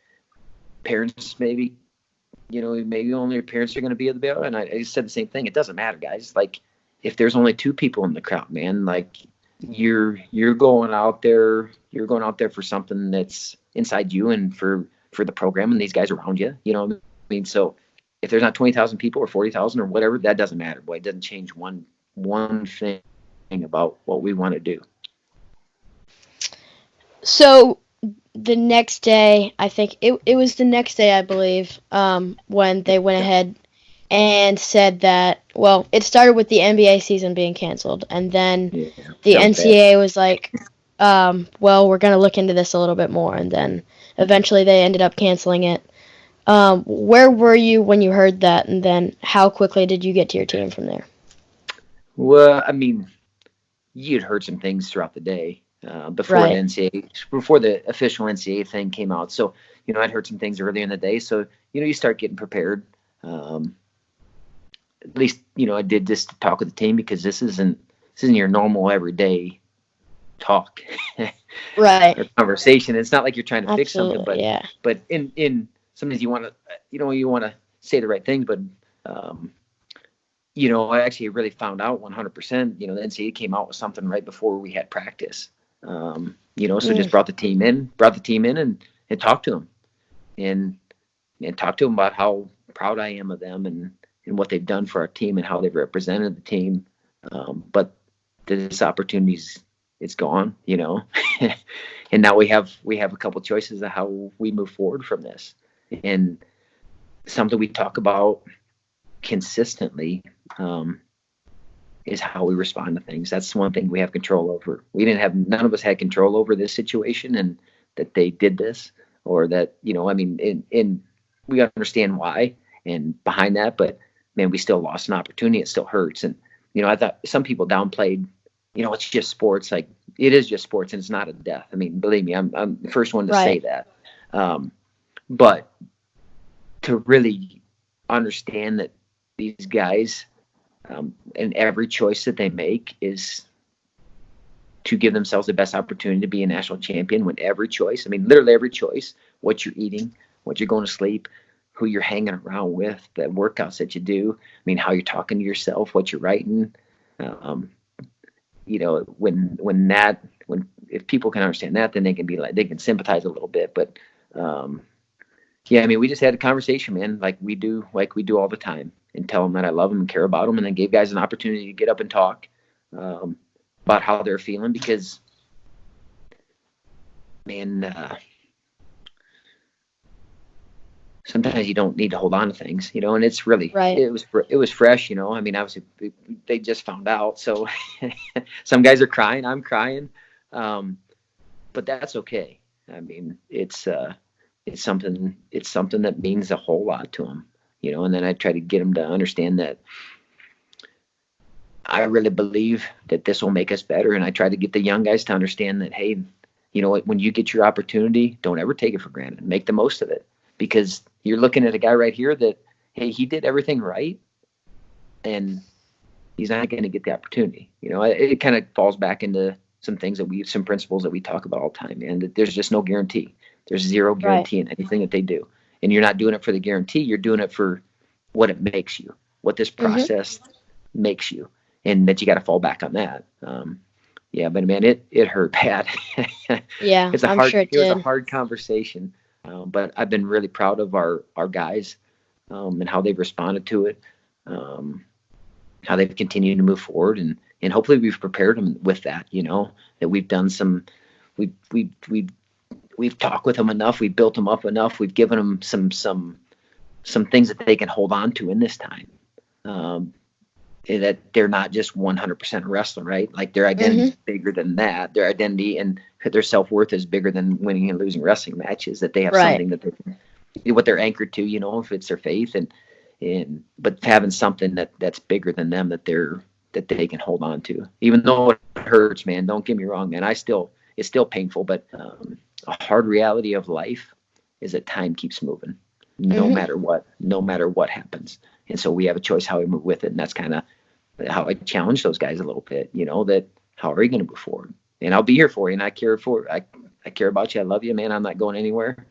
Parents maybe only your parents are going to be at the bail. And I said the same thing. It doesn't matter, guys. Like, if there's only 2 people in the crowd, man, like, you're going out there for something that's inside you and for the program and these guys around you. So if there's not 20,000 people or 40,000 or whatever, that doesn't matter. Boy, it doesn't change one thing about what we want to do. So the next day, I think it was the next day, I believe, when they went ahead and said that, well, it started with the NBA season being canceled, and then the NCAA was like, well, we're going to look into this a little bit more, and then eventually they ended up canceling it. Where were you when you heard that, and then how quickly did you get to your team from there? Well, you'd heard some things throughout the day before Right. the NCAA, before the official NCAA thing came out. So, I'd heard some things earlier in the day. So, you start getting prepared. at least, I did this to talk with the team, because this isn't your normal everyday talk Right. or conversation. It's not like you're trying to fix something, Absolutely. Yeah. but in sometimes you want to, you want to say the right things, but I actually really found out 100%. The NCAA came out with something right before we had practice. So just brought the team in and talked to them, and talked to them about how proud I am of them, and what they've done for our team, and how they've represented the team. But this opportunity's, it's gone, and now we have a couple choices of how we move forward from this. And something we talk about consistently is how we respond to things. That's one thing we have control over. None of us had control over this situation, and that they did this, or that, and we understand why and behind that, but man, we still lost an opportunity. It still hurts. And, I thought some people downplayed, it's just sports. Like, it is just sports, and it's not a death. I mean, believe me, I'm the first one to say that. But to really understand that these guys, and every choice that they make is to give themselves the best opportunity to be a national champion. When every choice, literally every choice, what you're eating, what you're going to sleep, who you're hanging around with, the workouts that you do, how you're talking to yourself, what you're writing, if people can understand that, then they can sympathize a little bit. But we just had a conversation, man, like we do all the time, and tell them that I love them and care about them, and then gave guys an opportunity to get up and talk about how they're feeling, because, man, sometimes you don't need to hold on to things, and it's really, Right. it was fresh, obviously they just found out. So some guys are crying, I'm crying. But that's okay. It's something that means a whole lot to them, and then I try to get them to understand that I really believe that this will make us better. And I try to get the young guys to understand that, hey, when you get your opportunity, don't ever take it for granted. Make the most of it, because you're looking at a guy right here that, hey, he did everything right, and he's not going to get the opportunity. It kind of falls back into some principles that we talk about all the time, and that there's just no guarantee. There's zero guarantee in anything that they do. And you're not doing it for the guarantee. You're doing it for what it makes you, what this process makes you, and that you got to fall back on that. But man, it hurt bad. Yeah, I'm sure it did. It was a hard conversation. But I've been really proud of our guys, and how they've responded to it, how they've continued to move forward, and hopefully we've prepared them with that. That we've done we've talked with them enough, we've built them up enough, we've given them some things that they can hold on to in this time. That they're not just 100% a wrestler, right? Like, their identity is bigger than that. Their identity and their self-worth is bigger than winning and losing wrestling matches. That they have something that what they're anchored to, if it's their faith, but having something that's bigger than them, that they can hold on to. Even though it hurts, man, don't get me wrong, man. It's still painful, but a hard reality of life is that time keeps moving, no matter what happens. And so we have a choice how we move with it. And that's kind of how I challenge those guys a little bit, that how are you going to move forward? And I'll be here for you, and I care about you. I love you, man. I'm not going anywhere.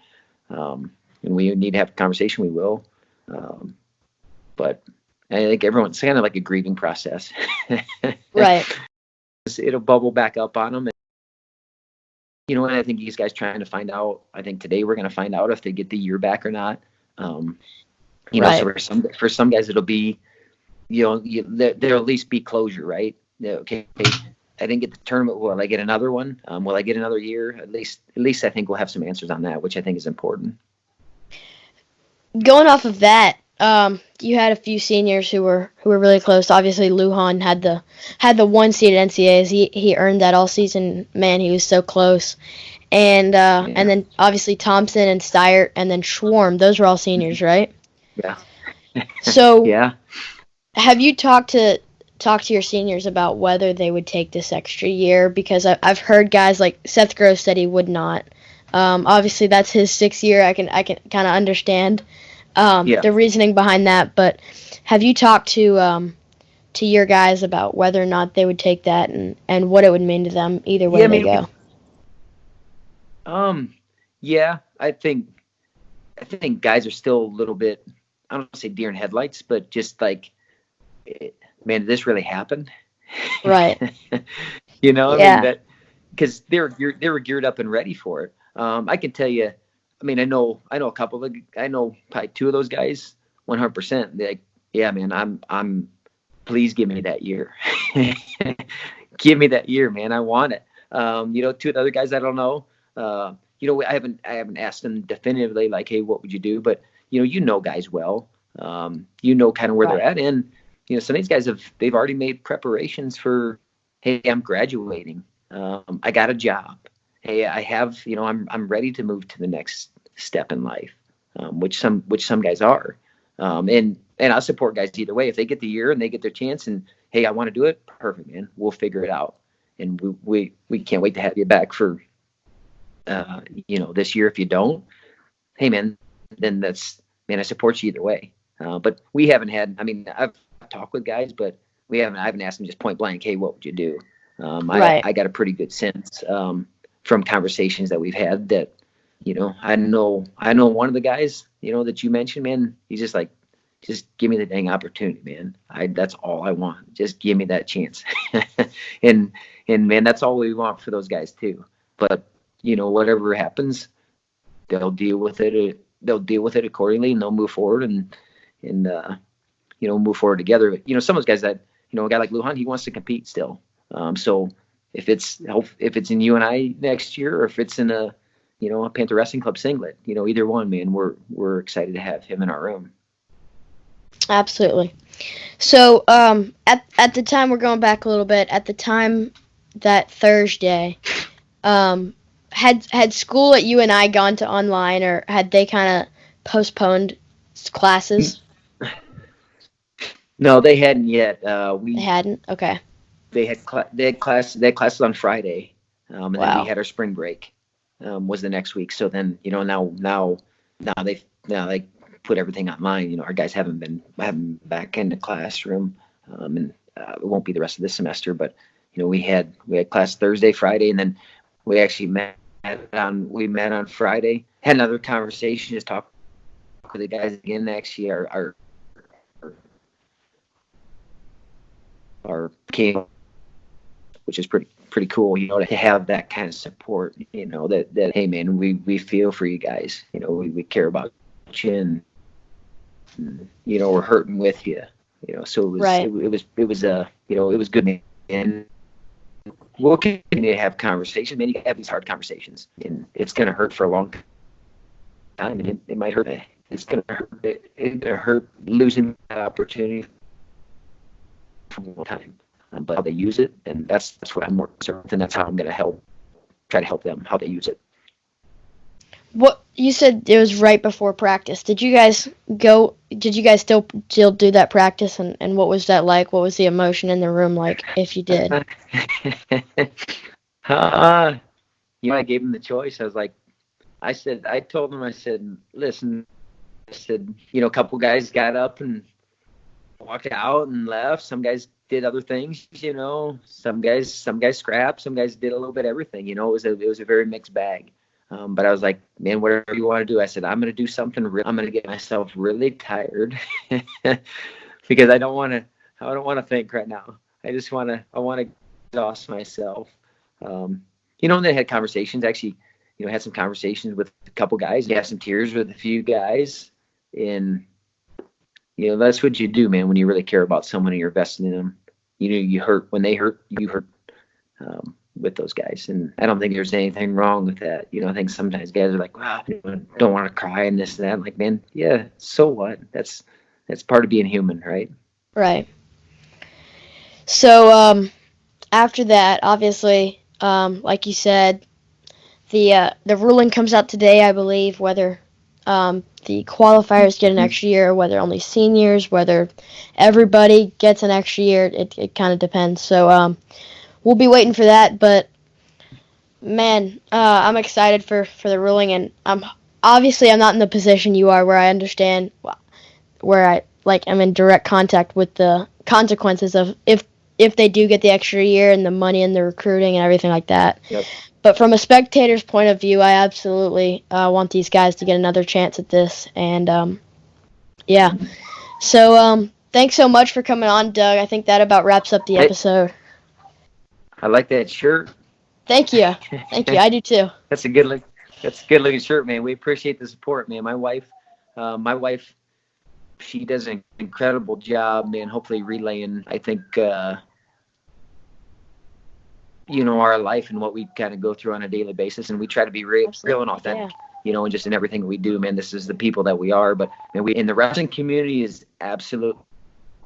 And we need to have a conversation. We will. But I think everyone's kind of like a grieving process. Right. It'll bubble back up on them. And I think these guys trying to find out, I think today we're going to find out if they get the year back or not. So for some guys, it'll be, there'll at least be closure, right? Okay, I didn't get the tournament. Will I get another one? Will I get another year? At least I think we'll have some answers on that, which I think is important. Going off of that, you had a few seniors who were really close. Obviously, Lujan had the 1 seed at NCAAs. He earned that all season. Man, he was so close. And then obviously Thompson and Steyert and then Schwarm. Those were all seniors, right? Yeah. So yeah. Have you talked to your seniors about whether they would take this extra year? Because I've heard guys like Seth Gross said he would not. Obviously, that's his 6th year. I can kind of understand. Yeah. the reasoning behind that. But have you talked to your guys about whether or not they would take that and what it would mean to them either Yeah, way I they mean, go? um, yeah, I think guys are still a little bit, I don't want to say deer in headlights, but just like, eh, man, did this really happen? Right. I mean Yeah. that because they were geared up and ready for it. I can tell you, I mean, I know a couple of, I know probably two of those guys, 100%. They're like, yeah, man, please give me that year, give me that year, man, I want it. Two of the other guys, I don't know. I haven't asked them definitively like, hey, what would you do? But guys well, kind of where they're Right. at, and some of these guys they've already made preparations for, hey, I'm graduating. I got a job. Hey, I have, I'm ready to move to the next step in life, which some guys are. And I support guys either way. If they get the year and they get their chance, and hey, I want to do it, perfect, man. We'll figure it out, and we can't wait to have you back for this year. If you don't, hey, man, then man, I support you either way. But we haven't had. I mean, I've talked with guys, but I haven't asked them just point blank, hey, what would you do? Right. I got a pretty good sense from conversations that we've had that, I know one of the guys, that you mentioned, man, he's just like, just give me the dang opportunity, man. That's all I want. Just give me that chance. and and man, that's all we want for those guys too. But whatever happens, they'll deal with it. They'll deal with it accordingly, and they'll move forward and move forward together. But, some of those guys that, a guy like Luhan, he wants to compete still. So if it's in UNI next year, or if it's in a Panther Wrestling Club singlet, either one, man, we're excited to have him in our room. Absolutely. So, at the time, we're going back a little bit. At the time that Thursday, had school at UNI gone to online, or had they kind of postponed classes? No, they hadn't yet. They hadn't. Okay. They had classes on Friday, and then we Wow. had our spring break, was the next week. So then, now they put everything online. Our guys haven't been back in the classroom, and it won't be the rest of this semester. But we had class Thursday, Friday, and then we actually met on Friday. Had another conversation, just talked with the guys again. Actually, our came, which is pretty cool, to have that kind of support, that hey, man, we feel for you guys, we care about you, and we're hurting with you, so it was Right. it was good, man. And we'll continue to have conversations, man. You have these hard conversations, and it's going to hurt for a long time, and it might hurt. It's going to hurt. It's going to hurt losing that opportunity for a long time. But how they use it, and that's what I'm more concerned with, and that's how I'm going to try to help them, how they use it. What you said, it was right before practice. Did you guys go? Did you guys still do that practice? And what was that like? What was the emotion in the room like, if you did? I gave them the choice. I told them, I said, listen, I said, a couple guys got up and walked out and left. Some guys did other things, Some guys scrapped. Some guys did a little bit of everything. It was a very mixed bag. But I was like, man, whatever you want to do. I said, I'm going to do something real. I'm going to get myself really tired because I don't want to think right now. I want to exhaust myself. And they had conversations, actually, had some conversations with a couple guys. You have some tears with a few guys, and that's what you do, man. When you really care about someone and you're invested in them, you hurt when they hurt. You hurt with those guys, and I don't think there's anything wrong with that. I think sometimes guys are like, "Wow, don't want to cry," and this and that. I'm like, man, yeah, so what? That's part of being human, right? Right. So, after that, obviously, like you said, the ruling comes out today, I believe, whether the qualifiers get an extra year, whether only seniors, whether everybody gets an extra year. It kind of depends. So, we'll be waiting for that. But man, I'm excited for the ruling, and obviously I'm not in the position you are where I understand where I'm in direct contact with the consequences of if they do get the extra year and the money and the recruiting and everything like that. Yep. But from a spectator's point of view, I absolutely want these guys to get another chance at this. And yeah. So thanks so much for coming on, Doug. I think that about wraps up the episode. I like that shirt. Thank you. Thank you. I do too. That's a good looking shirt, man. We appreciate the support, man. My wife, she does an incredible job, man. Hopefully relaying, I think, our life and what we kind of go through on a daily basis, and we try to be real and authentic. Yeah. And just in everything we do, man. This is the people that we are. But man, we in the wrestling community is absolutely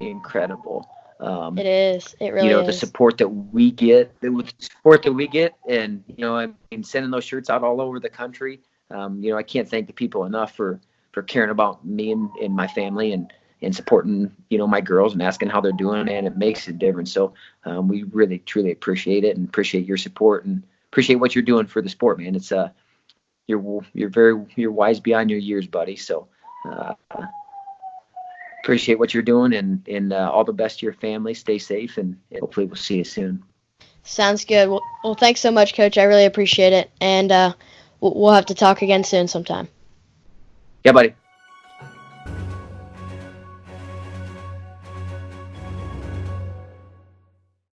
incredible. It is. It really is. The support that we get, and sending those shirts out all over the country. I can't thank the people enough for caring about me and my family and supporting my girls and asking how they're doing, and it makes a difference. So we really truly appreciate it and appreciate your support and appreciate what you're doing for the sport, man. It's you're wise beyond your years, buddy. So. Appreciate what you're doing, and all the best to your family. Stay safe, and hopefully we'll see you soon. Sounds good. Well, thanks so much, Coach. I really appreciate it, and we'll have to talk again soon sometime. Yeah, buddy.